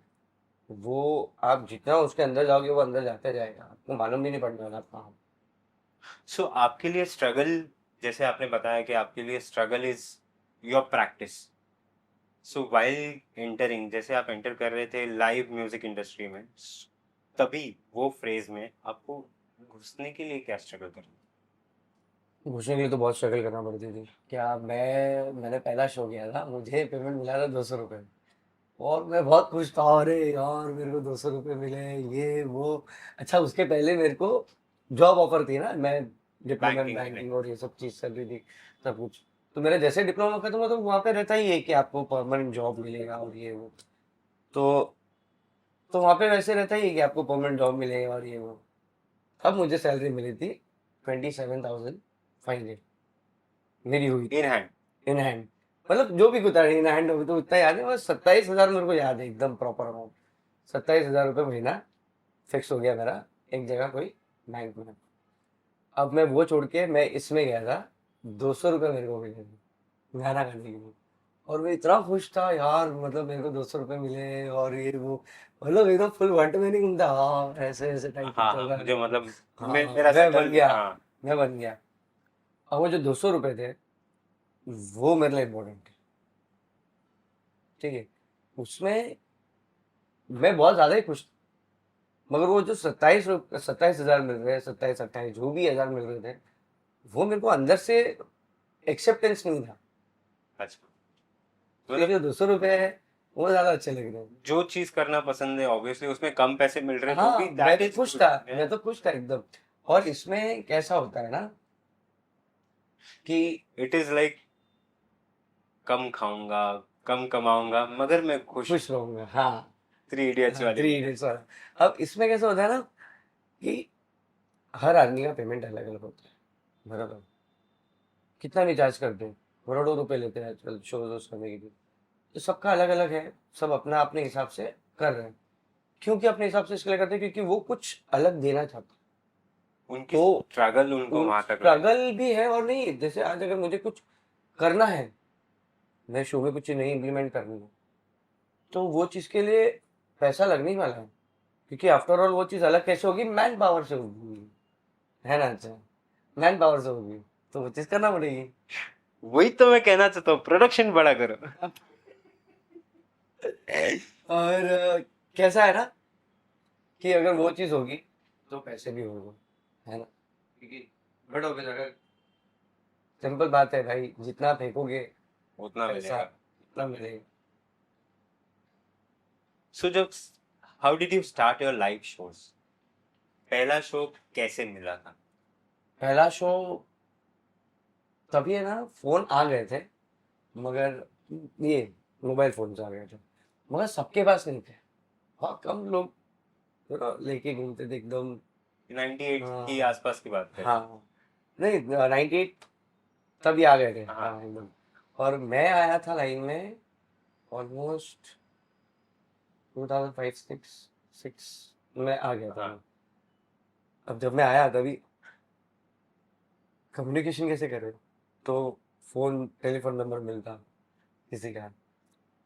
वो आप जितना उसके अंदर जाओगे वो अंदर जाते जाएगा, आपको मालूम भी नहीं पड़ने वाला आप कहाँ हो। सो आपके लिए स्ट्रगल, जैसे आपने बताया कि आपके लिए struggle is your practice, so while entering, जैसे आप एंटर कर रहे थे लाइव म्यूजिक इंडस्ट्री में, तभी वो फ्रेज में आपको घुसने के लिए क्या स्ट्रगल करना। घुसने के लिए तो बहुत स्ट्रगल करना पड़ती थी। क्या मैंने पहला शो किया था, मुझे पेमेंट मिला था 200 रुपये। और मैं बहुत खुश था, अरे यार मेरे को 200 रुपये मिले, ये वो। अच्छा उसके पहले मेरे को जॉब ऑफर थी ना, मैं डिप्लोमा इन बैंकिंग में। बैंकिंग और ये सब चीज़ चल रही थी, सब कुछ। तो मेरे जैसे डिप्लोमा खत्म हुआ तो वहाँ पे रहता ही है कि आपको परमानेंट जॉब मिलेगा और ये वो। तो तो वहाँ पे वैसे रहता ही है कि आपको परमानेंट जॉब मिलेगा और ये वो। अब मुझे सैलरी मिली थी 27,500 मेरी हुई इन हैंड। In hand. मतलब जो भी कुछ इन हैंड हो तो उतना याद है, बस 27,000 मेरे को याद है एकदम प्रॉपर अमाउंट। 27,000 रुपये महीना फिक्स हो गया मेरा एक जगह कोई बैंक में। अब मैं वो छोड़ के मैं इसमें गया था, 200 रुपये मेरे को मिले थे गाना गाने के लिए। और मैं इतना खुश था यार, मतलब मेरे को 200 रुपये मिले और ये वो। मतलब एकदम फुल वन में नहीं घूमता, हाँ ऐसे ऐसे टाइप हाँ चल हाँ, रहा है। मुझे मतलब हाँ मेरा मैं बन सेटल, गया, हाँ। मैं बन गया। अब वो जो 200 रुपये थे वो मेरे लिए इम्पोर्टेंट थे, ठीक है। उसमें मैं बहुत ज्यादा ही खुश था। मगर वो जो 27,000 मिल रहे हैं, 27-28 जो भी हजार मिल रहे थे, वो मेरे को अंदर से एक्सेप्टेंस नहीं था। अच्छा, ये मतलब जो 200 रुपये है, वो ज्यादा अच्छे लग रहे हैं। जो चीज करना पसंद है ऑब्वियसली उसमें कम पैसे मिल रहे हैं हाँ, तो भी मैं दैट तो इज खुश गुड। था, मैं तो खुश था एकदम। और इसमें कैसा होता है ना कि इट इज लाइक कम खाऊंगा, कम कमाऊंगा, मगर मैं खुश हूँ। खुश रहूंगा। हाँ, 3 इडियट्स वाली 3 इडियट्स वाला। अब इसमें कैसा होता है ना कि हर आदमी का पेमेंट अलग अलग होता है, बराबर। कितना भी चार्ज करते हैं, करोड़ों रुपए लेते हैं आजकल शो करने के लिए। तो सबका अलग अलग है, सब अपना अपने हिसाब से कर रहे हैं। क्योंकि अपने हिसाब से इसलिए करते हैं क्योंकि वो कुछ अलग देना चाहते हैं। उनकी तो स्ट्रगल उनको वहां तक लाए। स्ट्रगल भी है, और नहीं, जैसे आज अगर मुझे कुछ करना है, मैं शो में कुछ नहीं इम्प्लीमेंट करनी है, तो वो चीज के लिए पैसा लगने ही वाला है। क्योंकि आफ्टर ऑल वो चीज अलग कैसे होगी, मैन पावर से होगी, है ना। अच्छा, मैन पावर से होगी, तो वो चीज करना पड़ेगी। वही तो मैं कहना चाहता हूँ, प्रोडक्शन बड़ा करो। और कैसा है ना कि अगर वो चीज होगी तो पैसे भी होंगे, है ना। क्योंकि बट हो गया, अगर सिंपल बात है भाई, जितना फेंकोगे उतना पैसा मिलेगा। उतना मिलेगा। सो जब how did you start your live shows? पहला शो कैसे मिला था? पहला शो तभी है ना, फोन आ गए थे, मगर ये मोबाइल फोन आ गए थे, मगर सबके पास नहीं थे। बहुत कम लोग लेके घूमते थे एकदम। 98 की हाँ, आसपास की बात है। हाँ, नहीं, 98 तभी आ गए थे, हाँ। हाँ एकदम। और मैं आया था लाइन में ऑलमोस्ट 2005-6 में आ गया था हाँ। मैं। अब जब मैं आया तभी कम्युनिकेशन कैसे करे, तो फोन, टेलीफोन नंबर मिलता किसी का,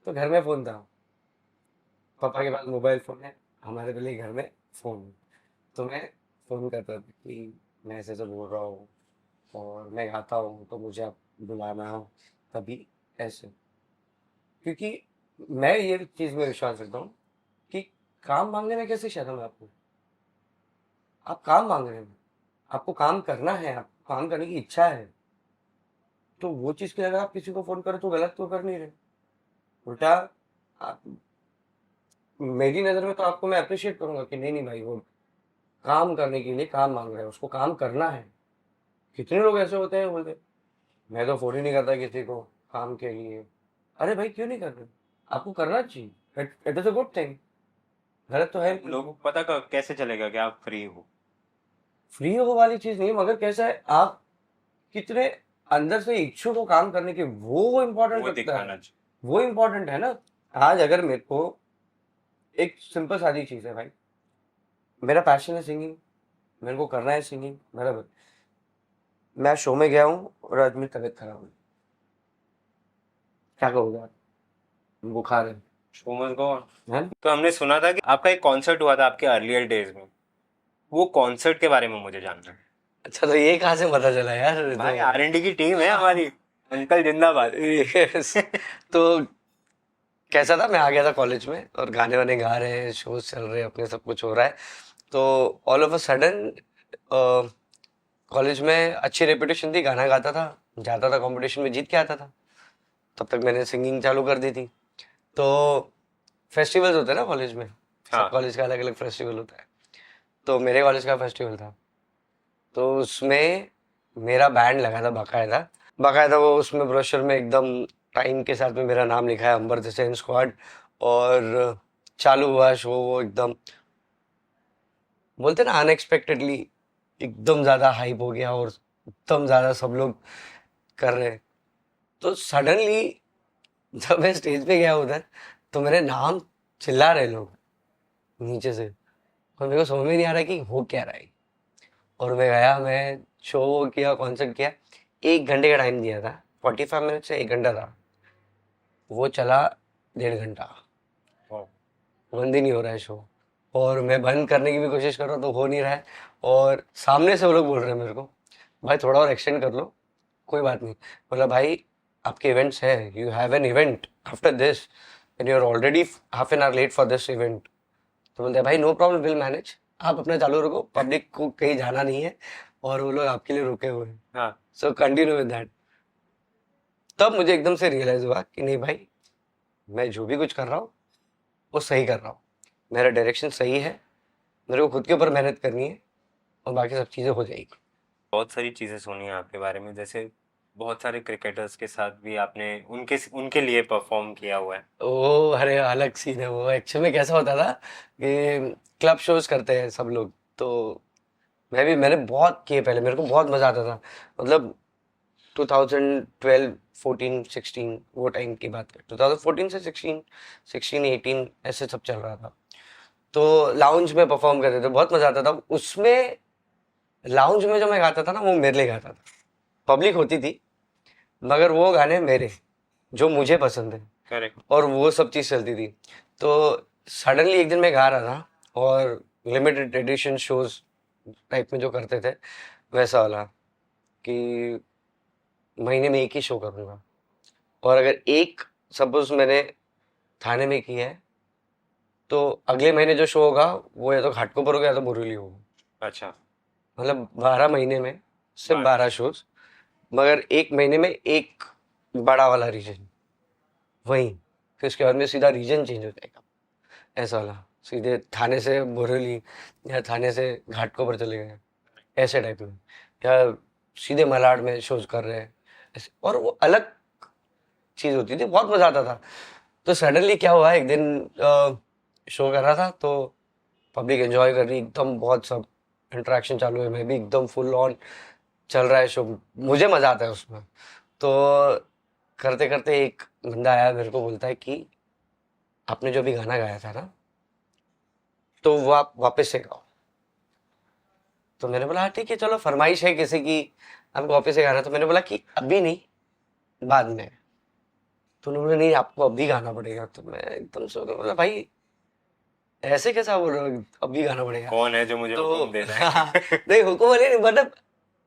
तो घर में फोन था, पापा के पास मोबाइल फोन है, हमारे पहले घर में फोन। तो मैं फोन करता था कि मैं ऐसे ऐसे बोल रहा हूँ और मैं गाता हूँ, तो मुझे आप बुलाना हो, तभी ऐसे। क्योंकि मैं ये चीज में विश्वास रखता हूँ कि काम मांगने में कैसे शर्म है आपको। आप काम मांग रहे हैं, आपको काम करना है, आपको काम करने की इच्छा है, तो वो चीज के लिए अगर आप किसी को फोन करो तो गलत तो कर नहीं रहे। उल्टा आप, मेरी नजर में तो आपको मैं अप्रिशिएट करूंगा कि नहीं नहीं भाई, वो काम करने के लिए काम मांग रहा है, उसको काम करना है। कितने लोग ऐसे होते हैं बोलते मैं तो फोन ही नहीं करता किसी को काम के लिए। अरे भाई, क्यों नहीं कर रहे? आपको करना चाहिए, it is a good thing. गलत तो है नहीं। लोगों को पता कैसे चलेगा कि आप फ्री हो? फ्री हो वाली चीज नहीं, मगर कैसा है आप कितने अंदर से इच्छुक हो काम करने के, वो इम्पोर्टेंट वो लगता दिखाना है। चाहिए। वो इम्पोर्टेंट है ना। आज अगर मेरे को, एक सिंपल सादी चीज है भाई, मेरा पैशन है सिंगिंग, मेरे को करना है सिंगिंग, बराबर। मैं शो में गया हूँ और आज मेरी तबीयत खराब हुई, क्या कहोगे आप? बुखार है, शो मस्ट गो ऑन। है? तो हमने सुना था कि आपका एक कॉन्सर्ट हुआ था आपके अर्लियर डेज में, वो कॉन्सर्ट के बारे में मुझे जानना है। अच्छा, तो ये कहाँ से पता चला यार? भाई R&D की टीम है हमारी, अंकल जिंदाबाद। यस। तो कैसा था, मैं आ गया था कॉलेज में और गाने वाने गा रहे हैं, शोज चल रहे हैं अपने, सब कुछ हो रहा है। तो all of a sudden college में अच्छी रेपुटेशन थी, गाना गाता था, जाता था कंपटीशन में, जीत के आता था। तब तक मैंने सिंगिंग चालू कर दी थी। तो फेस्टिवल्स होते हैं ना कॉलेज में, सब हाँ। कॉलेज का अलग अलग फेस्टिवल होता है। तो मेरे कॉलेज का फेस्टिवल था, तो उसमें मेरा बैंड लगा था बाकायदा। बाकायदा वो उसमें ब्रोशर में एकदम टाइम के साथ में मेरा नाम लिखा है, अंबर द सेन स्क्वाड। और चालू हुआ शो, वो एकदम बोलते ना अनएक्सपेक्टेडली एकदम ज्यादा हाइप हो गया, और एकदम ज्यादा सब लोग कर रहे हैं। तो सडनली जब मैं स्टेज पे गया उधर, तो मेरे नाम चिल्ला रहे लोग नीचे से, और मेरे को समझ में नहीं आ रहा कि हो क्या रहा है। और मैं गया, मैं शो किया, कॉन्सर्ट किया, 1 घंटे का टाइम दिया था, 45 मिनट से 1 घंटा था, वो चला 1.5 घंटा, बंद ही नहीं हो रहा है शो। और मैं बंद करने की भी कोशिश कर रहा हूँ तो हो नहीं रहा है। और सामने से वो लोग बोल रहे हैं मेरे को, भाई थोड़ा और एक्सटेंड कर लो, कोई बात नहीं। बोला भाई आपके इवेंट्स है, you have an event after this and you are already half an hour late for this event. तो बोलते हैं भाई नो प्रॉब्लम, विल मैनेज, आप अपना चालू रखो, पब्लिक को कहीं जाना नहीं है और वो लोग आपके लिए रुके हुए हैं, हाँ। So continue with that. तब मुझे एकदम से रियलाइज हुआ कि नहीं भाई, मैं जो भी कुछ कर रहा हूँ वो सही कर रहा हूँ, मेरा डायरेक्शन सही है, मेरे को खुद के ऊपर मेहनत करनी है और बाकी सब चीज़ें हो जाएगी। बहुत सारी चीज़ें सुनी हैं आपके बारे में, जैसे बहुत सारे क्रिकेटर्स के साथ भी आपने उनके उनके लिए परफॉर्म किया हुआ है। वो अरे अलग सीन है वो। एक्चुअली में कैसा होता था कि क्लब शोज करते हैं सब लोग, तो मैंने बहुत किए पहले, मेरे को बहुत मजा आता था। मतलब 2012 14 16 वो टाइम की बात कर, 2014 से 16 16 18 ऐसे सब चल रहा था। तो लाउंज में परफॉर्म करते थे, बहुत मजा आता था उसमें। लाउंज में जो मैं गाता था ना, वो मेरे लिए गाता था, पब्लिक होती थी मगर वो गाने मेरे जो मुझे पसंद है, करेक्ट। और वो सब चीज़ चलती थी। तो सडनली एक दिन मैं गा रहा था, और लिमिटेड एडिशन शोज टाइप में जो करते थे वैसा वाला, कि महीने में एक ही शो करूँगा, और अगर एक सपोज मैंने थाने में किया है तो अगले महीने जो शो होगा वो या तो घाटकोपर होगा या तो बोरीवली होगा। अच्छा। मतलब 12 महीने में सिर्फ 12। 12 शोज, मगर एक महीने में एक बड़ा वाला रीजन वहीं, फिर उसके बाद में सीधा रीजन चेंज हो जाएगा, ऐसा वाला। सीधे थाने से बोरीवली या थाने से घाटकोपर चले गए, ऐसे टाइप में, या सीधे मलाड में शोज कर रहे हैं ऐसे। और वो अलग चीज होती थी, बहुत मजा आता था। तो सडनली क्या हुआ, एक दिन शो कर रहा था तो पब्लिक एंजॉय कर रही एकदम, बहुत सब इंटरेक्शन चालू है, मैं भी एकदम फुल ऑन चल रहा है शो, मुझे मजा आता है उसमें। तो करते करते एक बंदा आया मेरे को, बोलता है कि आपने जो भी गाना गाया था ना, तो वो आप वापस से गाओ। तो मैंने बोला हाँ ठीक है, चलो फरमाइश है किसी की, आपको वापस से गाना। तो मैंने बोला कि अभी नहीं, बाद में। तो उन्होंने बोला नहीं, आपको अभी गाना पड़ेगा। तो मैं एकदम से हो गया, बोला भाई ऐसे कैसा बोल रहे हो, अभी गाना पड़ेगा? कौन है जो मुझे तो हुक्म दे रहा है? नहीं, हुक्म वाले नहीं, मतलब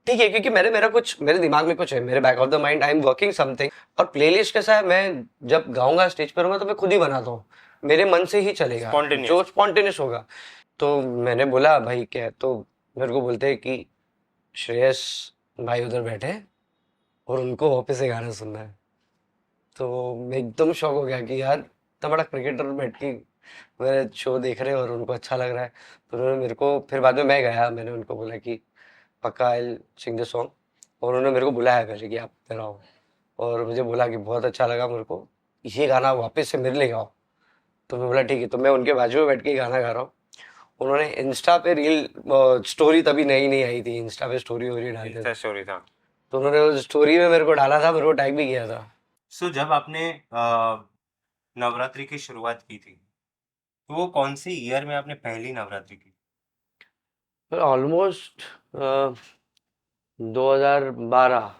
ठीक है, क्योंकि मेरा कुछ, मेरे दिमाग में कुछ है, मेरे back of the mind I am working something. और प्लेलिस्ट कैसा है, मैं जब गाऊंगा स्टेज पर होगा तो मैं खुद ही बनाता हूँ, मेरे मन से ही चलेगा जो Spontaneous। स्पॉन्टेनियस होगा। तो मैंने बोला भाई क्या, तो मेरे को बोलते हैं कि श्रेयस भाई उधर बैठे हैं और उनको वापस से गाना सुनना है। तो मैं एकदम शॉक हो गया कि यार इतना बड़ा क्रिकेटर बैठ के मेरे शो देख रहे हैं और उनको अच्छा लग रहा है। तो उन्होंने मेरे को, फिर बाद में मैं गया, मैंने उनको बोला कि पक्का आई सिंग द सॉन्ग, और उन्होंने मेरे को बुलाया पहले कि आप इधर आओ, और मुझे बोला कि बहुत अच्छा लगा मेरे को, ये गाना वापस से मेरे लिए गाओ। तो मैं बोला ठीक है, तो मैं उनके बाजू में बैठ के गाना गा रहा हूँ। उन्होंने इंस्टा पे रील, स्टोरी तभी नई नई आई थी, इंस्टा पे स्टोरी वोरी डालते थे, इंस्टा स्टोरी था। तो उन्होंने उस स्टोरी में मेरे को डाला था, मेरे को टैग भी किया था। सो जब आपने नवरात्रि की शुरुआत की थी, तो वो कौन सी ईयर में आपने पहली नवरात्रि की? ऑलमोस्ट 2012,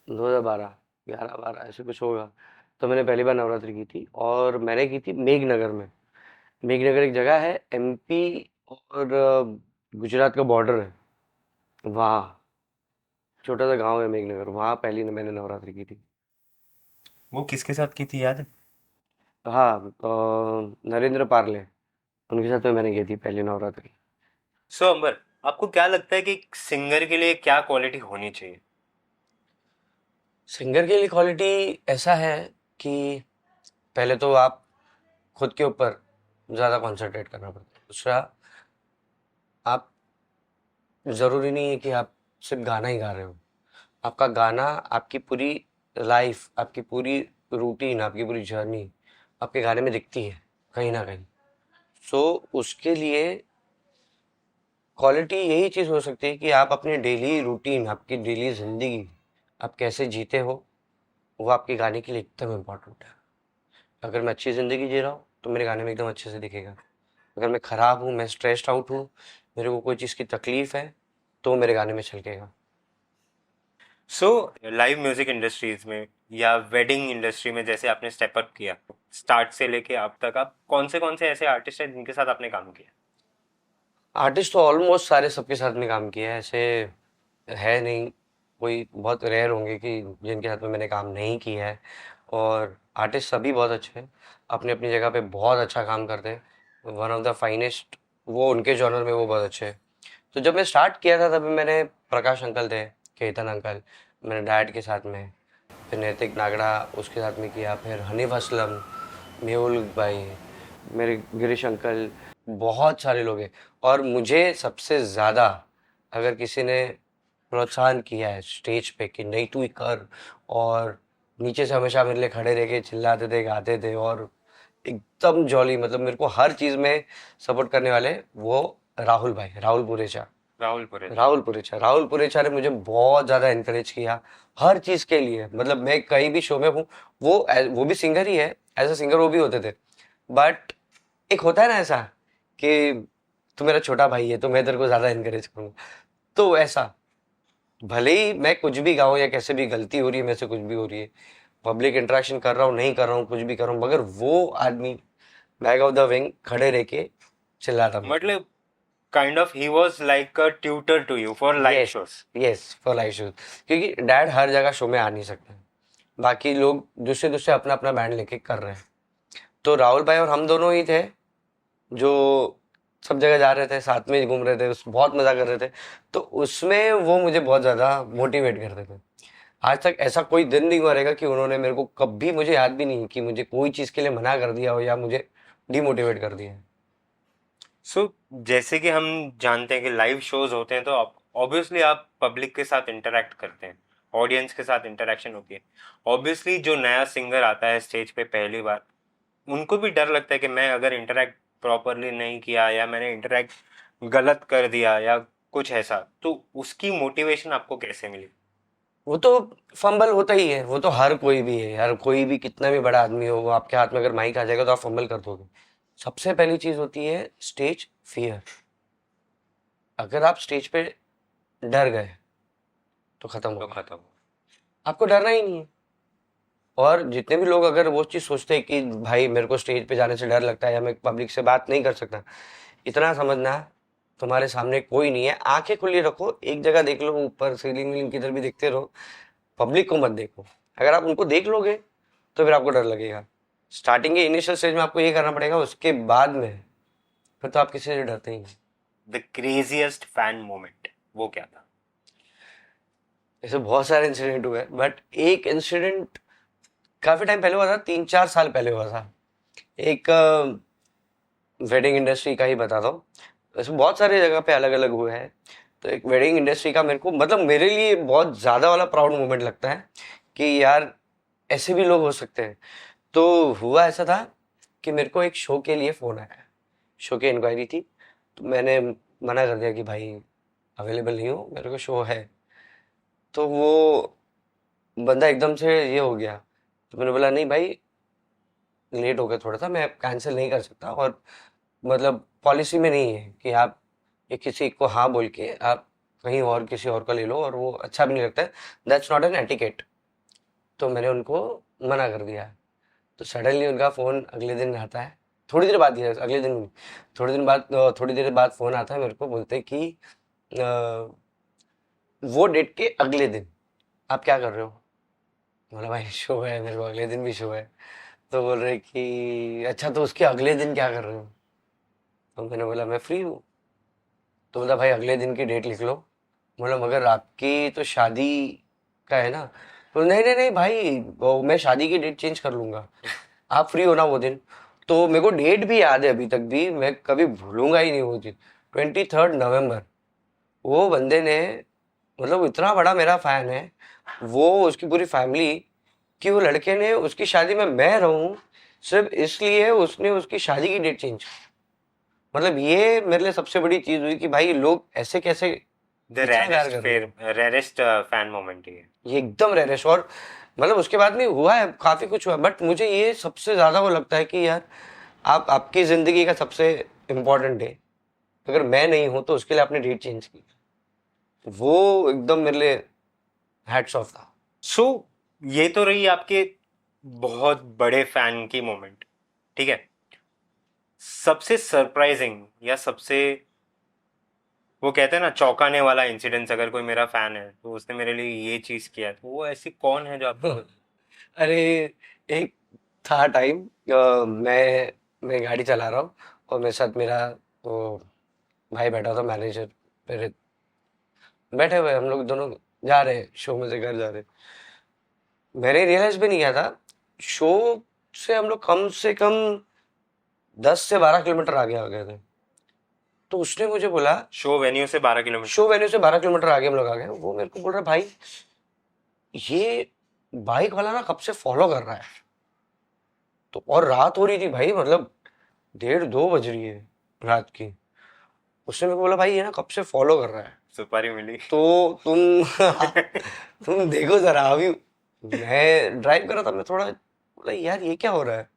2012, 11 12 ऐसे कुछ होगा। तो मैंने पहली बार नवरात्रि की थी, और मैंने की थी मेघनगर में। मेघनगर एक जगह है, एमपी और गुजरात का बॉर्डर है वहाँ, छोटा सा गांव है मेघनगर, वहाँ पहली मैंने नवरात्रि की थी। वो किसके साथ की थी, याद है? हाँ, नरेंद्र पार्ले, उनके साथ में मैंने की थी पहली नवरात्रि। सो अंबर, आपको क्या लगता है कि सिंगर के लिए क्या क्वालिटी होनी चाहिए? सिंगर के लिए क्वालिटी ऐसा है कि पहले तो आप खुद के ऊपर ज़्यादा कंसंट्रेट करना पड़ता है। दूसरा, आप, ज़रूरी नहीं है कि आप सिर्फ गाना ही गा रहे हो, आपका गाना, आपकी पूरी लाइफ, आपकी पूरी रूटीन, आपकी पूरी जर्नी आपके गाने में दिखती है कहीं ना कहीं। सो उसके लिए क्वालिटी यही चीज़ हो सकती है कि आप अपनी डेली रूटीन, आपकी डेली ज़िंदगी आप कैसे जीते हो, वो आपके गाने के लिए एकदम इम्पोर्टेंट है। अगर मैं अच्छी ज़िंदगी जी रहा हूँ तो मेरे गाने में एकदम अच्छे से दिखेगा। अगर मैं ख़राब हूँ, मैं स्ट्रेस्ड आउट हूँ, मेरे को कोई चीज़ की तकलीफ़ है, तो मेरे गाने में छलकेगा। सो लाइव म्यूजिक इंडस्ट्रीज में या वेडिंग इंडस्ट्री में जैसे आपने स्टेप अप किया, स्टार्ट से लेके अब तक आप कौन से ऐसे आर्टिस्ट हैं जिनके साथ आपने काम किया? आर्टिस्ट तो ऑलमोस्ट सारे सबके साथ में काम किया है, ऐसे है नहीं, कोई बहुत रेयर होंगे कि जिनके साथ में मैंने काम नहीं किया है। और आर्टिस्ट सभी बहुत अच्छे हैं, अपनी अपनी जगह पे बहुत अच्छा काम करते हैं, वन ऑफ द फाइनेस्ट, वो उनके जॉनर में वो बहुत अच्छे हैं। तो जब मैं स्टार्ट किया था तभी मैंने, प्रकाश अंकल थे, केतन अंकल, मैंने डैड के साथ में, फिर नैतिक नागड़ा उसके साथ में किया, फिर हनीफ असलम, मेहुल भाई, मेरे गिरीश अंकल, बहुत सारे लोग हैं। और मुझे सबसे ज़्यादा अगर किसी ने प्रोत्साहन किया है स्टेज पे कि नहीं तू ही कर, और नीचे से हमेशा मेरे लिए खड़े रह के चिल्लाते थे, गाते थे, और एकदम जॉली, मतलब मेरे को हर चीज़ में सपोर्ट करने वाले, वो राहुल भाई, राहुल पुरेचा। राहुल पुरेचा ने मुझे बहुत ज़्यादा इनकरेज किया हर चीज़ के लिए। मतलब मैं कहीं भी शो में हूँ, वो भी सिंगर ही है, एज अ सिंगर वो भी होते थे, बट एक होता है ना ऐसा कि तू मेरा छोटा भाई है तो मैं तेरे को ज़्यादा इनकरेज करूँगा। तो ऐसा भले ही मैं कुछ भी गाऊँ या कैसे भी गलती हो रही है, मेरे से कुछ भी हो रही है, पब्लिक इंटरेक्शन कर रहा हूँ, नहीं कर रहा हूँ, कुछ भी कर रहा हूँ, मगर वो आदमी बैक ऑफ द विंग खड़े रह के चिल्लाता था। मतलब kind of he was like a tutor to you for live shows. Yes, for live shows, क्योंकि डैड हर जगह शो में आ नहीं सकते, बाकी लोग दूसरे दूसरे अपना अपना बैंड लेके कर रहे हैं, तो राहुल भाई और हम दोनों ही थे जो सब जगह जा रहे थे, साथ में ही घूम रहे थे, बहुत मजा कर रहे थे। तो उसमें वो मुझे बहुत ज्यादा मोटिवेट करते थे। आज तक ऐसा कोई दिन नहीं मरेगा कि उन्होंने मेरे को, कभी मुझे याद भी नहीं कि मुझे कोई चीज के लिए मना कर दिया हो या मुझे डिमोटिवेट कर दिया है। सो जैसे कि हम जानते हैं कि लाइव शोज होते हैं तो ऑब्वियसली आप पब्लिक के साथ इंटरेक्ट करते हैं, ऑडियंस के साथ इंटरेक्शन होती है। ऑब्वियसली जो नया सिंगर आता है स्टेज पे पहली बार, उनको भी डर लगता है कि मैं अगर इंटरेक्ट प्रॉपरली नहीं किया या मैंने इंटरेक्ट गलत कर दिया या कुछ ऐसा, तो उसकी मोटिवेशन आपको कैसे मिली? वो तो फंबल होता ही है, वो तो हर कोई भी है, हर कोई भी कितना भी बड़ा आदमी हो, वो आपके हाथ में अगर माइक आ जाएगा तो आप फंबल कर दोगे। सबसे पहली चीज होती है स्टेज फियर। अगर आप स्टेज पे डर गए तो खत्म हो तो गया, खत्म। आपको डरना ही नहीं है। और जितने भी लोग अगर वो चीज सोचते हैं कि भाई मेरे को स्टेज पे जाने से डर लगता है या मैं पब्लिक से बात नहीं कर सकता, इतना समझना तुम्हारे सामने कोई नहीं है, आंखें खुली रखो, एक जगह देख लो, ऊपर सीलिंग वीलिंग किधर भी देखते रहो, पब्लिक को मत देखो। अगर आप उनको देख लोगे तो फिर आपको डर लगेगा। स्टार्टिंग के इनिशियल स्टेज में आपको ये करना पड़ेगा, उसके बाद में फिर तो आप किसी से डरते ही नहीं। द क्रेजिएस्ट फैन मोमेंट वो क्या था? ऐसे बहुत सारे इंसिडेंट हुए, बट एक इंसिडेंट काफी टाइम पहले हुआ था, 3-4 साल पहले हुआ था। एक वेडिंग इंडस्ट्री का ही बताता हूँ, ऐसे बहुत सारे जगह पे अलग अलग हुए हैं। तो एक वेडिंग इंडस्ट्री का मेरे को, मतलब मेरे लिए बहुत ज़्यादा वाला प्राउड मोमेंट लगता है कि यार ऐसे भी लोग हो सकते हैं। तो हुआ ऐसा था कि मेरे को एक शो के लिए फ़ोन आया, शो की इंक्वायरी थी, तो मैंने मना कर दिया कि भाई अवेलेबल नहीं हूँ, मेरे को शो है। तो वो बंदा एकदम से ये हो गया, तो मैंने बोला नहीं भाई, लेट हो गया थोड़ा सा, मैं कैंसिल नहीं कर सकता, और मतलब पॉलिसी में नहीं है कि आप ये किसी को हाँ बोल के आप कहीं और किसी और का ले लो, और वो अच्छा भी नहीं लगता है, दैट्स नॉट एन एटिकेट। तो मैंने उनको मना कर दिया। तो सडनली उनका फ़ोन अगले दिन आता है, थोड़ी देर बाद ही, अगले दिन नहीं, थोड़ी देर बाद फ़ोन आता है मेरे को, बोलते कि वो डेट के अगले दिन आप क्या कर रहे हो? बोला भाई शो है, मेरे को अगले दिन भी शो है। तो बोल रहे कि अच्छा, तो उसके अगले दिन क्या कर रहे हो? तो मैंने बोला मैं फ्री हूँ। तो बोला भाई अगले दिन की डेट लिख लो। बोला मगर आपकी तो शादी का है ना। तो नहीं नहीं नहीं भाई, मैं शादी की डेट चेंज कर लूंगा, आप फ्री हो ना वो दिन? तो मेरे को डेट भी याद है अभी तक भी, मैं कभी भूलूंगा ही नहीं वो दिन, 23 नवंबर। वो बंदे ने, मतलब इतना बड़ा मेरा फैन है वो, उसकी पूरी फैमिली, कि वो लड़के ने उसकी शादी में मैं रहूं सिर्फ इसलिए उसने उसकी शादी की डेट चेंज। मतलब ये मेरे लिए सबसे बड़ी चीज हुई कि भाई लोग ऐसे कैसे द इतना प्यार कर रहे हैं। रेयरेस्ट फैन मोमेंट ही है। ये एकदम रेयरेस्ट। और मतलब उसके बाद में हुआ है काफी कुछ हुआ, बट मुझे ये सबसे ज्यादा वो लगता है कि यार आप आपकी जिंदगी का सबसे इम्पोर्टेंट डे, अगर मैं नहीं हूं तो उसके लिए आपने डेट चेंज की, वो एकदम मेरे लिए हैट्स ऑफ था। सो ये तो रही आपके बहुत बड़े फैन की मोमेंट, ठीक है। सबसे सरप्राइजिंग या सबसे, वो कहते हैं ना, चौंकाने वाला इंसिडेंस, अगर कोई मेरा फैन है तो उसने मेरे लिए ये चीज किया, तो वो ऐसी कौन है जो आपको? अरे एक था टाइम, मैं गाड़ी चला रहा हूँ और मेरे साथ मेरा वो भाई बैठा था, मैनेजर मेरे, बैठे हुए हम लोग दोनों जा रहे शो में से घर जा रहे। मैंने रियलाइज भी नहीं किया था, शो से हम लोग कम से कम 10 से 12 किलोमीटर आगे आ गए थे। तो उसने मुझे बोला, शो वेन्यू से 12 किलोमीटर? शो वेन्यू से 12 किलोमीटर आगे हम लोग आ गए। वो मेरे को बोल रहा, भाई ये बाइक वाला ना कब से फॉलो कर रहा है। तो और रात हो रही थी भाई, मतलब 1:30-2 बज रही है रात की। उसने मेरे को बोला, भाई ये ना कब से फॉलो कर रहा है। सुपारी मिली तो तुम तुम देखो जरा। अभी मैं ड्राइव कर रहा था, मैं थोड़ा बोला यार ये क्या हो रहा है,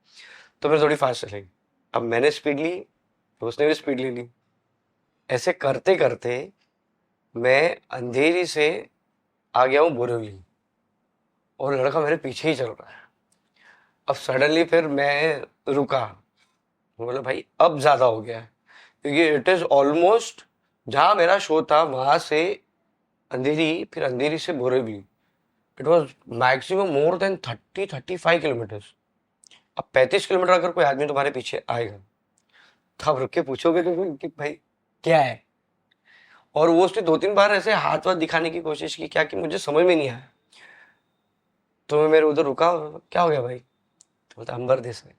तो मैं थोड़ी फास्ट चली। अब मैंने स्पीड ली तो उसने भी स्पीड ले ली। ऐसे करते करते मैं अंधेरी से आ गया हूँ बोरीवली, और लड़का मेरे पीछे ही चल रहा है। अब सडनली फिर मैं रुका, बोला भाई अब ज्यादा हो गया है, क्योंकि इट इज ऑलमोस्ट, जहाँ मेरा शो था वहां से अंधेरी, फिर अंधेरी से Borivali, it was maximum more than 30-35 kilometres. अब 35 किलोमीटर अगर कोई आदमी तुम्हारे पीछे आएगा तो आप रुक के पूछोगे कि भाई क्या है। और वो उसने 2-3 बार ऐसे हाथ वाथ दिखाने की कोशिश की, क्या कि मुझे समझ में नहीं आया। तो मैं मेरे उधर रुका, क्या हो गया भाई, तो बोलता अंबर देसाई।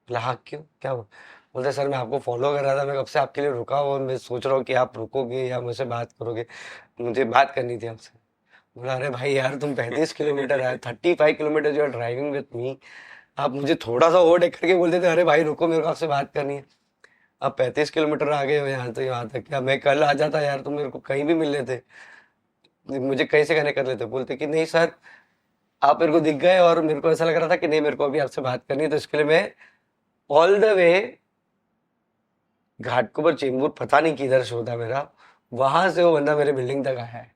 बोला हाँ क्यों, क्या हुआ। बोलते सर मैं आपको फॉलो कर रहा था, मैं कब से आपके लिए रुका हूँ, और मैं सोच रहा हूँ कि आप रुकोगे या मुझसे बात करोगे, मुझे बात करनी थी आपसे। बोला अरे भाई यार तुम 35 किलोमीटर आए, 35 kilometre, you are driving with me, आप मुझे थोड़ा सा ओवरटेक करके बोलते थे अरे भाई रुको मेरे को आपसे बात करनी है। अब 35 किलोमीटर आ गए हो यहाँ, तो यहाँ तक क्या, मैं कल आ जाता यार, तुम मेरे को कहीं भी मिल लेते, मुझे कहीं से कनेक्ट कर लेते। बोलते कि नहीं सर, आप मेरे को दिख गए और मेरे को ऐसा लग रहा था कि नहीं मेरे को अभी आपसे बात करनी है, तो इसके लिए मैं all the way Ghatkopar Chembur, पता नहीं किधर शो था मेरा, वहां से वो बंदा मेरे बिल्डिंग तक आया है।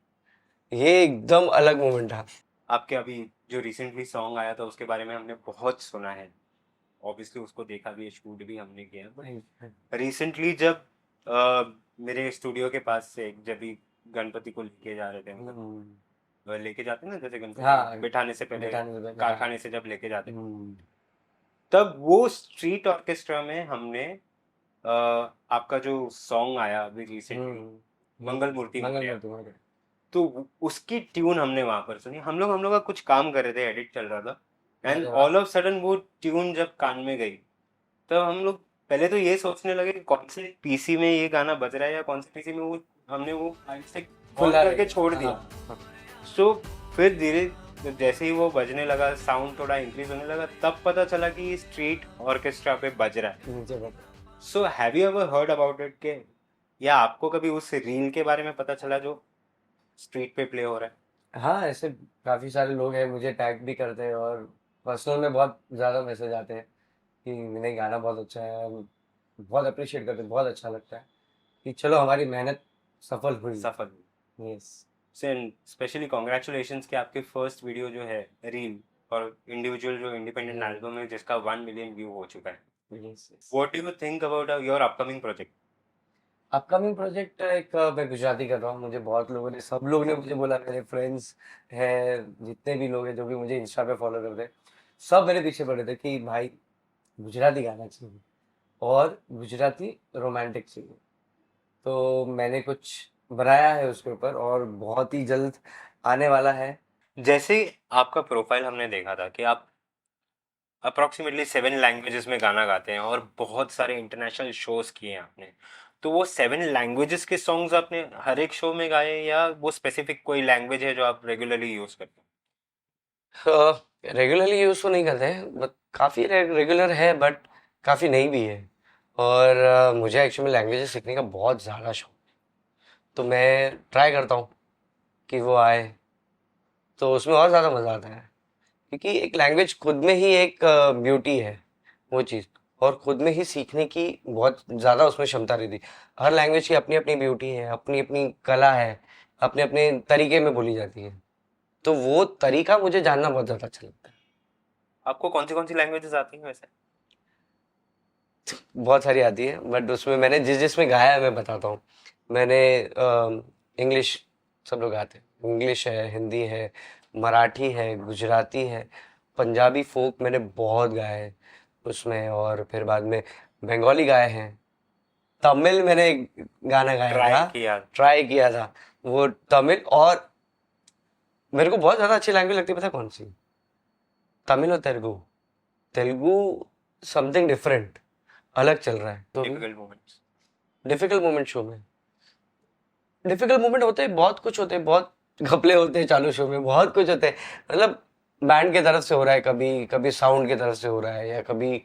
ये एकदम अलग मोमेंट था। आपके अभी जो रिसेंटली सॉन्ग आया था उसके बारे में हमने बहुत सुना है, ऑब्वियसली उसको देखा भी है, शूट भी हमने किया है, बट रिसेंटली जब मेरे स्टूडियो के पास से जब भी गणपति को लेके जा रहे थे, लेके जाते हैं ना जैसे गणपति, हाँ, बिठाने से पहले बिठाने से पहले, कारखाने से जब लेके जाते हैं, तब वो स्ट्रीट ऑर्केस्ट्रा में हमने आपका जो सॉन्ग आया अभी रिसेंटली, मंगल मूर्ति मोरया, तो उसकी ट्यून हमने वहां पर सुनी। हम लोग का कुछ काम कर रहे थे, एडिट चल रहा था, एंड ऑल ऑफ सडन वो ट्यून जब कान में गई, तब हम लोग पहले तो ये सोचने लगे कि कौन से पीसी में ये गाना बज रहा है, या कौन से पीसी में, वो हमने वो से ऑन करके छोड़ दिया। सो फिर धीरे जैसे ही वो बजने लगा, साउंड थोड़ा इंक्रीज होने लगा, तब पता चला कि स्ट्रीट ऑर्केस्ट्रा पे बज रहा है। So have you ever heard about it के, या आपको कभी उस रील के बारे में पता चला जो स्ट्रीट पे प्ले हो रहा है? हाँ, ऐसे काफी सारे लोग हैं, मुझे टैग भी करते हैं, और पर्सनल में बहुत ज्यादा मैसेज आते हैं कि नहीं गाना बहुत अच्छा है, हम बहुत अप्रिशिएट करते हैं, बहुत अच्छा लगता है कि चलो हमारी मेहनत सफल हुई। सफल। यस। स्पेशली कॉन्ग्रेचुलेशंस कि आपके फर्स्ट वीडियो जो है रील और इंडिविजुअल जो इंडिपेंडेंट एल्बम है जिसका 1 मिलियन व्यू हो चुका है। What do you think about your upcoming project? Upcoming project एक मैं गुजराती कर रहा हूँ। मुझे बहुत लोगों ने, सब लोग ने मुझे बोला, मेरे फ्रेंड्स हैं जितने भी लोग हैं जो भी मुझे इंस्टा पे फॉलो करते हैं, सब मेरे पीछे पड़े थे कि भाई गुजराती गाना चाहिए और गुजराती रोमांटिक चाहिए। तो मैंने कुछ बनाया है उसके ऊपर, और बहुत ही जल्द आने वाला है। जैसे आपका प्रोफाइल हमने देखा था कि आप अप्रोक्सीमेटली 7 लैंग्वेजेस में गाना गाते हैं और बहुत सारे इंटरनेशनल शोज किए हैं आपने, तो वो 7 लैंग्वेजेस के सॉन्ग्स आपने हर एक शो में गाए, या वो स्पेसिफिक कोई लैंग्वेज है जो आप रेगुलरली यूज करते रेगुलरली यूज तो नहीं करते हैं, बट काफ़ी रेगुलर है, बट काफ़ी नहीं भी है। और मुझे एक्चुअली लैंग्वेजेस सीखने का बहुत ज़्यादा शौक, तो मैं ट्राई करता हूँ कि वो आए, तो उसमें और ज़्यादा मज़ा आता है, क्योंकि एक लैंग्वेज खुद में ही एक ब्यूटी है वो चीज़, और खुद में ही सीखने की बहुत ज़्यादा उसमें क्षमता रहती है। हर लैंग्वेज की अपनी अपनी ब्यूटी है, अपनी अपनी कला है, अपने अपने तरीके में बोली जाती है, तो वो तरीका मुझे जानना बहुत ज़्यादा अच्छा लगता है। आपको कौन सी लैंग्वेजेस आती हैं वैसे? बहुत सारी आती है, बट उसमें मैंने जिसमें गाया है मैं बताता हूँ। मैंने इंग्लिश, सब लोग गाते हैं, इंग्लिश है, हिंदी है, मराठी है, गुजराती है, पंजाबी फोक मैंने बहुत गाए हैं उसमें, और फिर बाद में बंगाली गाए हैं, तमिल मैंने एक गाना गाया था, ट्राई किया था वो तमिल। और मेरे को बहुत ज़्यादा अच्छी लैंग्वेज लगती है, पता है कौन सी? तमिल और तेलुगु, तेलुगु समथिंग डिफरेंट, अलग चल रहा है। तो डिफिकल्ट मोमेंट शो में, डिफिकल्ट मोमेंट होते हैं, बहुत कुछ होते हैं, बहुत घपले होते हैं चालू शो में, बहुत कुछ होते हैं। मतलब बैंड की तरफ से हो रहा है, कभी कभी साउंड की तरफ से हो रहा है, या कभी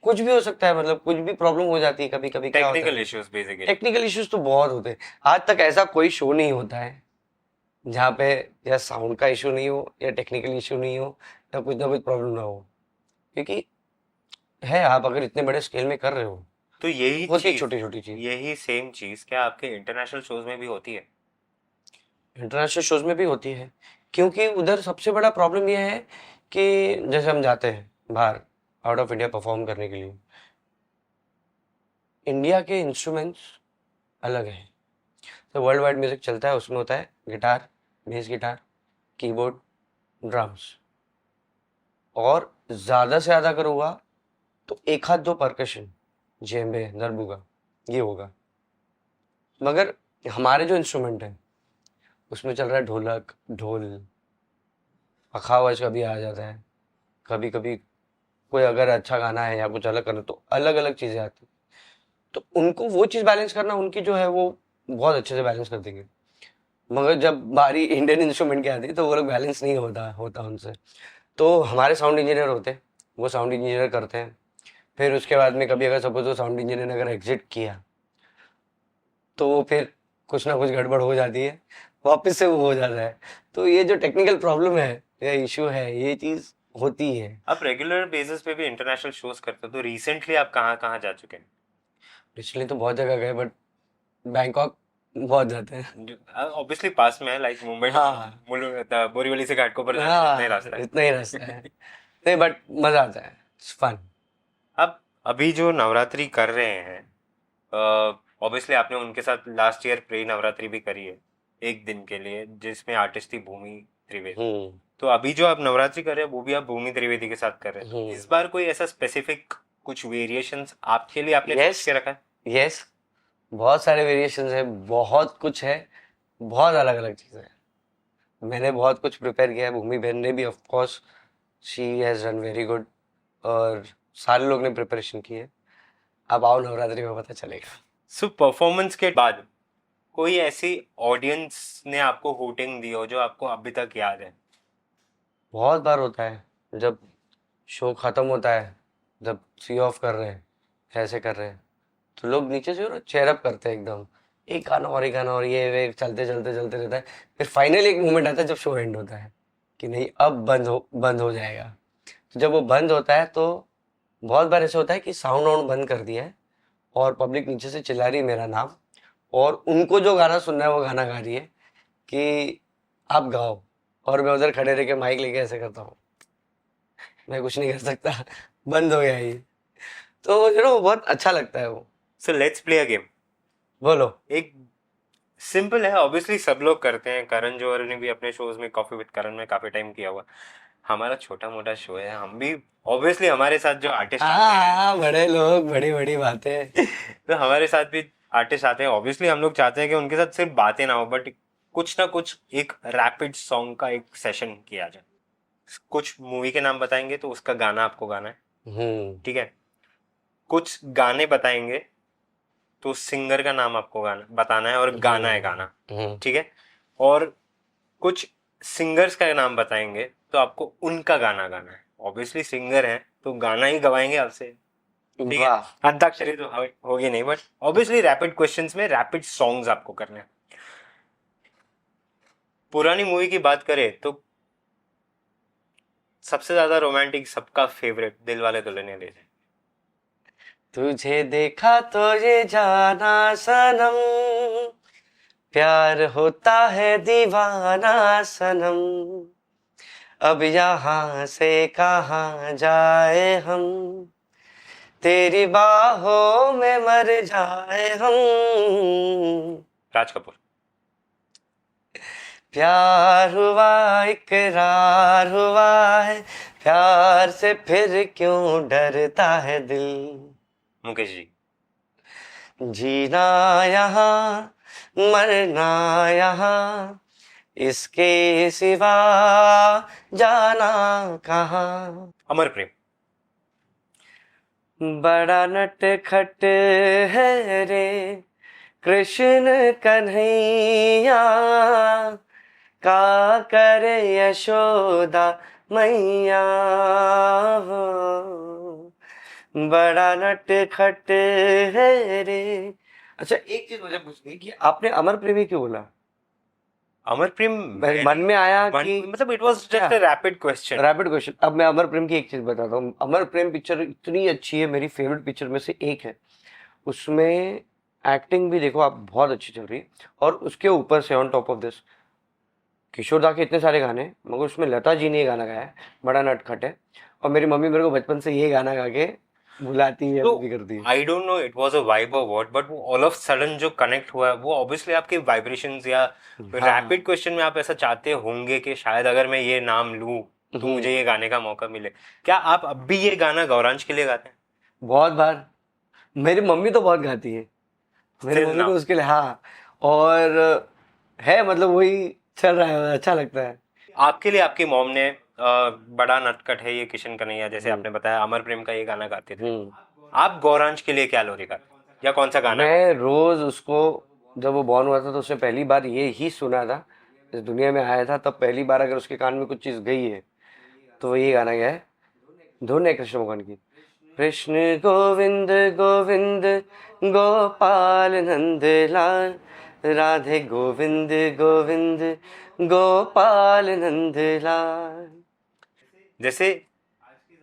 कुछ भी हो सकता है। मतलब कुछ भी प्रॉब्लम हो जाती है कभी कभी। Technical issues basically, technical issues तो बहुत होते हैं। आज तक ऐसा कोई शो नहीं होता है जहाँ पे या साउंड का इशू नहीं हो, या टेक्निकल इशू नहीं हो, या कुछ ना कुछ प्रॉब्लम ना हो। क्योंकि है, आप अगर इतने बड़े स्केल में कर रहे हो तो यही होती चीज, छोटी छोटी चीज। यही सेम चीज क्या आपके इंटरनेशनल शोज में भी होती है? इंटरनेशनल शोज में भी होती है, क्योंकि उधर सबसे बड़ा प्रॉब्लम यह है कि जैसे हम जाते हैं बाहर आउट ऑफ इंडिया परफॉर्म करने के लिए, इंडिया के इंस्ट्रूमेंट्स अलग हैं। तो वर्ल्ड वाइड म्यूजिक चलता है, उसमें होता है guitar, bass guitar, keyboard, drums, और ज़्यादा से ज़्यादा अगर हुआ तो एक हाथ दो परकशन, जेम्बे, दरबुगा, ये होगा। मगर हमारे जो इंस्ट्रूमेंट हैं उसमें चल रहा है ढोलक, ढोल, पखावज कभी आ जाता है, कभी कभी कोई अगर अच्छा गाना है या कुछ अलग करना तो अलग अलग चीज़ें आती हैं। तो उनको वो चीज़ बैलेंस करना, उनकी जो है वो बहुत अच्छे से बैलेंस कर देंगे। मगर जब बारी इंडियन इंस्ट्रूमेंट की आती है तो वो लोग बैलेंस नहीं होता उनसे। तो हमारे साउंड इंजीनियर होते हैं, वो साउंड इंजीनियर करते हैं। फिर उसके बाद में कभी अगर सपोज वो साउंड इंजीनियर ने अगर एग्जिट किया तो वो फिर कुछ ना कुछ गड़बड़ हो जाती है, वापस से वो हो जाता है। तो ये जो टेक्निकल प्रॉब्लम है या इशू है, ये चीज़ होती है। आप रेगुलर बेसिस पे भी इंटरनेशनल शोज करते हो, तो रिसेंटली आप कहाँ कहाँ जा चुके हैं? पिछले तो बहुत जगह गए, बट बैंकॉक बहुत जाते हैं। ऑब्वियसली पास में है, लाइक मुंबई, हाँ बोरीवली से घाटकोपर जाने हाँ, इतना ही रास्ता है। इतना ही रास्ता है। नहीं, बट मजा आता है, फन। आप अभी जो नवरात्रि कर रहे हैं, ऑब्वियसली आपने उनके साथ लास्ट ईयर प्री नवरात्रि भी करी है एक दिन के लिए, जिसमें आर्टिस्ट थी भूमि त्रिवेदी। तो अभी जो आप नवरात्रि कर रहे हैं वो भी आप भूमि त्रिवेदी के साथ कर रहे हैं। इस बार कोई ऐसा स्पेसिफिक कुछ वेरिएशंस आपके लिए आपने सोच के रखा है? यस, बहुत सारे वेरिएशंस है, बहुत कुछ है, बहुत अलग अलग चीज़ें हैं। मैंने बहुत कुछ प्रिपेयर किया है, भूमि बहन ने भी, of course she has done very good, और सारे लोग ने प्रिपरेशन की है। अब आओ नवरात्रि में पता चलेगा। सो परफॉर्मेंस के बाद कोई ऐसी ऑडियंस ने आपको होटिंग दी हो जो आपको अभी तक याद है? बहुत बार होता है, जब शो खत्म होता है, जब सी ऑफ कर रहे हैं, ऐसे कर रहे हैं, तो लोग नीचे से चेयर अप करते हैं एकदम, एक गाना और एक गाना, और ये वे चलते चलते चलते रहता है। फिर फाइनली एक मोमेंट आता है जब शो एंड होता है कि नहीं, अब बंद हो जाएगा। तो जब वो बंद होता है तो बहुत बार ऐसा होता है कि साउंड वाउंड बंद कर दिया है और पब्लिक नीचे से चिल्ला रही है मेरा नाम, और उनको जो गाना सुनना है वो गाना गा रही है कि आप गाओ, और मैं उधर खड़े रह के माइक लेके ऐसे करता हूँ, मैं कुछ नहीं कर सकता, बंद हो गया ये। तो बहुत अच्छा लगता है वो। So let's play a game. बोलो। एक सिंपल है, ऑब्वियसली सब लोग करते हैं, करण जौहर ने भी अपने शोज में कॉफी विद करण में काफी टाइम किया हुआ। हमारा छोटा मोटा शो है, हम भी ऑब्वियसली हमारे साथ जो आर्टिस्ट बड़े लोग, बड़ी बड़ी बातें तो हमारे साथ भी आर्टिस्ट आते हैं, ऑब्वियसली हम लोग चाहते हैं कि उनके साथ सिर्फ बातें ना हो, बट कुछ ना कुछ एक रैपिड सॉन्ग का एक सेशन किया जाए। कुछ मूवी के नाम बताएंगे तो उसका गाना आपको गाना है, ठीक है? कुछ गाने बताएंगे तो सिंगर का नाम आपको गाना बताना है, और गाना है गाना, ठीक है? और कुछ सिंगर्स का नाम बताएंगे तो आपको उनका गाना गाना है। ऑब्वियसली सिंगर है तो गाना ही गवाएंगे आपसे, ठीक है? अंताक्षरी तो होगी नहीं, बट ऑब्वियसली रैपिड क्वेश्चंस में रैपिड सॉन्ग्स आपको करने हैं। पुरानी मूवी की बात करें तो सबसे ज्यादा रोमांटिक, सबका फेवरेट, दिल वाले दुल्हनिया ले जाएं। तुझे देखा तो ये जाना सनम, प्यार होता है दीवाना सनम, अब यहाँ से कहाँ जाए हम, तेरी बाहों में मर जाए हम। राज कपूर। प्यार हुआ इकरार हुआ है, प्यार से फिर क्यों डरता है दिल। मुकेश जी। जीना यहाँ मरना यहाँ, इसके सिवा जाना कहाँ। अमर प्रेम। बड़ा नटखट है रे कृष्ण कन्हैया, का करे यशोदा मैया हो, बड़ा नटखट है रे। अच्छा एक चीज मुझे पूछनी कि आपने अमर प्रेमी क्यों बोला? अमर प्रेम मन में आया कि मतलब it was just a rapid question. Rapid question. अब मैं अमर प्रेम की एक चीज बताता हूँ। अमर प्रेम पिक्चर इतनी अच्छी है, मेरी फेवरेट पिक्चर में से एक है। उसमें एक्टिंग भी देखो आप बहुत अच्छी चल रही है, और उसके ऊपर से ऑन टॉप ऑफ दिस किशोर दा के इतने सारे गाने, मगर उसमें लता जी ने ये गाना गाया है, बड़ा नटखट है। और मेरी मम्मी मेरे को बचपन से ये गाना गा के बुलाती है, भी करती है। I don't know it was a vibe और व्हाट, बट वो ऑल ऑफ सडन जो कनेक्ट हुआ है वो ऑब्वियसली आपके वाइब्रेशंस या रैपिड क्वेश्चन में आप ऐसा चाहते होंगे कि शायद अगर मैं ये नाम लूं तो मुझे ये गाने का मौका मिले। क्या आप अब भी ये गाना गौरांश के लिए गाते हैं? बहुत बार। मेरी मम्मी तो बहुत गाती है, मेरी Still मम्मी now? को उसके लिए, हाँ। और है मतलब वही चल रहा है, अच्छा लगता है। आपके लिए आपकी मॉम ने बड़ा नटखट है ये किशन कन्हैया जैसे आपने बताया अमर प्रेम का ये गाना गाते थे, आप गौरांश के लिए क्या लोरी गाते या कौन सा गाना? मैं रोज उसको, जब वो बॉर्न हुआ था तो उसने पहली बार ये ही सुना था, इस दुनिया में आया था तब पहली बार अगर उसके कान में कुछ चीज गई है तो वो ये गाना गया है, धुन है कृष्ण भगवान की। कृष्ण गोविंद गोविंद गोपाल नंद लाल, राधे गोविंद गोविंद गोपाल नंद लाल। जैसे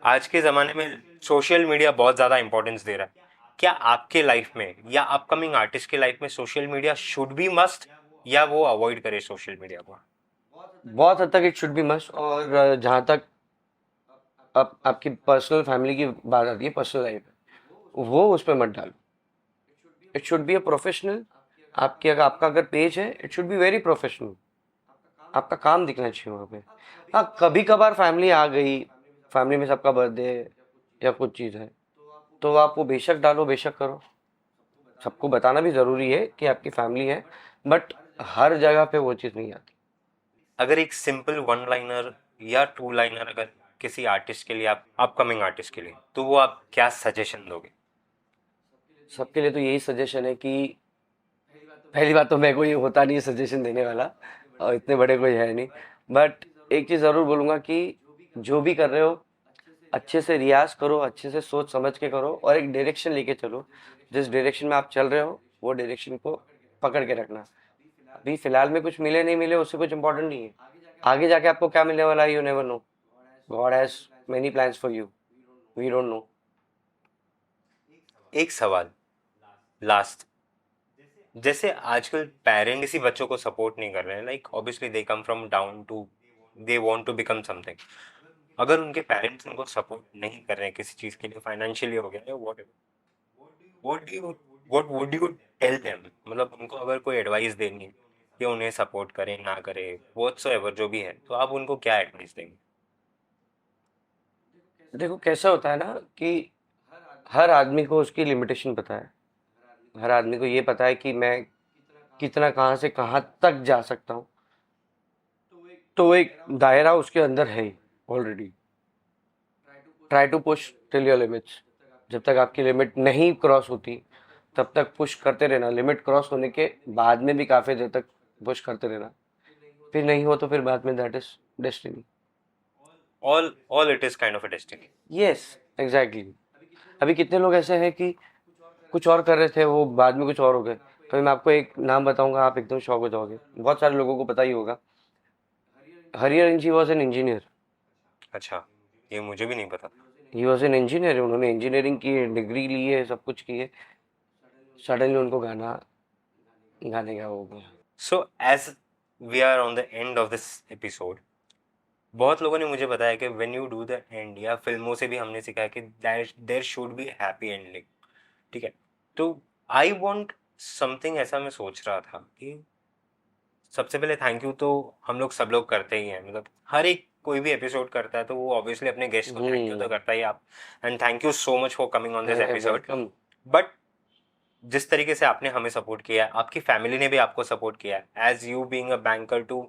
आज के ज़माने में सोशल मीडिया बहुत ज़्यादा इंपॉर्टेंस दे रहा है, क्या आपके लाइफ में या अपकमिंग आर्टिस्ट के लाइफ में social media should be must या वो अवॉइड करे सोशल मीडिया को? बहुत हद तक इट शुड बी मस्ट। और जहाँ तक आपकी पर्सनल फैमिली की बात आती है, पर्सनल लाइफ, वो उस पर मत डालो। It should be a professional. आपका अगर पेज है, it should be very professional, आपका काम दिखना चाहिए वहाँ पे। हाँ, कभी कभार फैमिली आ गई, फैमिली में सबका बर्थडे या कुछ चीज़ है, तो आप वो बेशक डालो, बेशक करो। सबको बताना भी ज़रूरी है कि आपकी फैमिली है, बट हर जगह पे वो चीज़ नहीं आती। अगर एक सिंपल वन लाइनर या टू लाइनर अगर किसी आर्टिस्ट के लिए, आप अपकमिंग आर्टिस्ट के लिए, तो वो आप क्या सजेशन दोगे? सबके लिए तो यही सजेशन है कि पहली बात तो मैं कोई होता नहीं सजेशन देने वाला, और इतने बड़े कोई है नहीं, बट एक चीज़ ज़रूर बोलूँगा कि जो भी कर रहे हो अच्छे से रियाज करो, अच्छे से सोच समझ के करो, और एक डायरेक्शन लेके चलो। जिस डायरेक्शन में आप चल रहे हो वो डायरेक्शन को पकड़ के रखना। अभी फिलहाल में कुछ मिले नहीं मिले उससे कुछ इंपॉर्टेंट नहीं है, आगे जाके आपको क्या मिलने वाला है, you never know. God has many plans for you, we don't know. एक सवाल लास्ट, जैसे आजकल पेरेंट्स किसी बच्चों को सपोर्ट नहीं कर रहे हैं, like obviously they come from down to they want to become something, अगर उनके पेरेंट्स उनको सपोर्ट नहीं कर रहे हैं किसी चीज के लिए, फाइनेंशियली हो गया या what would you tell them? मतलब उनको अगर कोई एडवाइस देनी है कि उन्हें सपोर्ट करें ना करें, व्हाटसोएवर जो भी है, तो आप उनको क्या एडवाइस देंगे? देखो कैसा होता है ना कि हर आदमी को उसकी लिमिटेशन पता है, हर आदमी को ये पता है कि मैं कितना कहाँ से कहाँ तक जा सकता हूँ, तो एक दायरा उसके अंदर है ही already. Try to push till your limits. जब तक आपकी लिमिट नहीं क्रॉस होती तब तक पुश करते रहना, लिमिट क्रॉस होने के बाद में भी काफ़ी देर तक पुश करते रहना, फिर नहीं हो तो फिर बाद में that is destiny. All it is kind of a destiny. Yes exactly. अभी कितने लोग ऐसे हैं कि कुछ और कर रहे थे, वो बाद में कुछ और हो गए। अभी मैं आपको एक नाम बताऊंगा, आप एकदम शॉक हो जाओगे, बहुत सारे लोगों को पता ही होगा। हरिहरन जी वॉज एन इंजीनियर। अच्छा, ये मुझे भी नहीं पता। ही वॉज एन इंजीनियर, उन्होंने इंजीनियरिंग की डिग्री ली है, सब कुछ की है, सडनली उनको गाने का हो गया। So as we are on the end of this episode, बहुत लोगों ने मुझे बताया कि when you do the end, या फिल्मों से भी हमने सीखा है कि there should be happy ending, ठीक है? तो आई वांट समथिंग ऐसा, मैं सोच रहा था कि सबसे पहले थैंक यू तो हम लोग सब लोग करते ही हैं, मतलब हर एक कोई भी एपिसोड करता है तो वो ऑब्वियसली अपने गेस्ट को थैंक यू तो करता ही आप, and thank you so much for coming on this episode. But जिस तरीके से आपने हमें सपोर्ट किया है, आपकी फैमिली ने भी आपको सपोर्ट किया है, as you being a banker to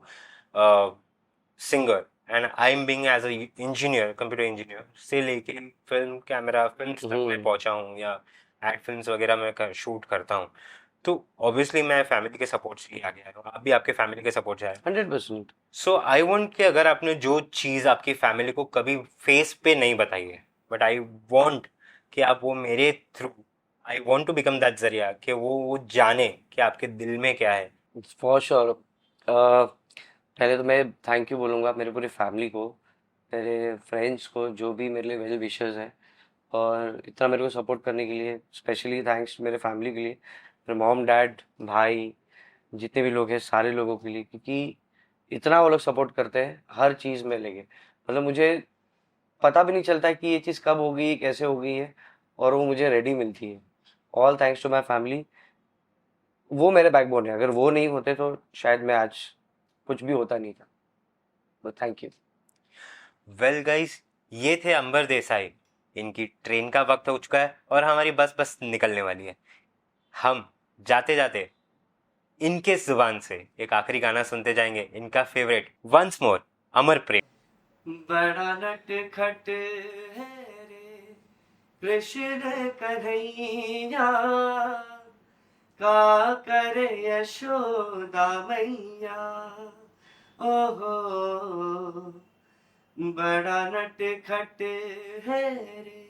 singer and I am being as a engineer, computer engineer से लेके फिल्म कैमरा फिल्म तक मैं पहुंचा हूँ, या एड फिल्म्स वगैरह मैं शूट करता हूँ, तो ऑब्वियसली मैं फैमिली के सपोर्ट से ही आगे आया हूँ। आप भी आपके फैमिली के सपोर्ट से आए। 100%। सो आई वांट कि अगर आपने जो चीज़ आपकी फैमिली को कभी फेस पे नहीं बताई है, बट आई वांट कि आप वो मेरे through, I want to become that जरिया कि वो जाने कि आपके दिल में क्या है। For sure. पहले तो मैं थैंक यू बोलूँगा मेरे पूरी फैमिली को, मेरे फ्रेंड्स को, जो भी मेरे लिए वेल विशर्स हैं, और इतना मेरे को सपोर्ट करने के लिए स्पेशली थैंक्स मेरे फैमिली के लिए, मेरे मॉम डैड भाई, जितने भी लोग हैं सारे लोगों के लिए, क्योंकि इतना वो लोग सपोर्ट करते हैं हर चीज़ में लेके। मतलब मुझे पता भी नहीं चलता है कि ये चीज़ कब हो गई, कैसे हो गई है, और वो मुझे रेडी मिलती है। All thanks to my family. वो मेरे बैकबोन है, अगर वो नहीं होते तो शायद मैं आज कुछ भी होता नहीं था। But thank you. Well guys, ये थे अंबर देसाई। इनकी ट्रेन का वक्त हो चुका है और हमारी बस बस निकलने वाली है। हम जाते जाते इनके जुबान से एक आखिरी गाना सुनते जाएंगे, इनका फेवरेट वंस मोर, अमर प्रेम। बड़ा नटखट है रे कृष्ण कन्हैया, का करे यशोदा मैया, ओहो बड़ा नटखट है रे।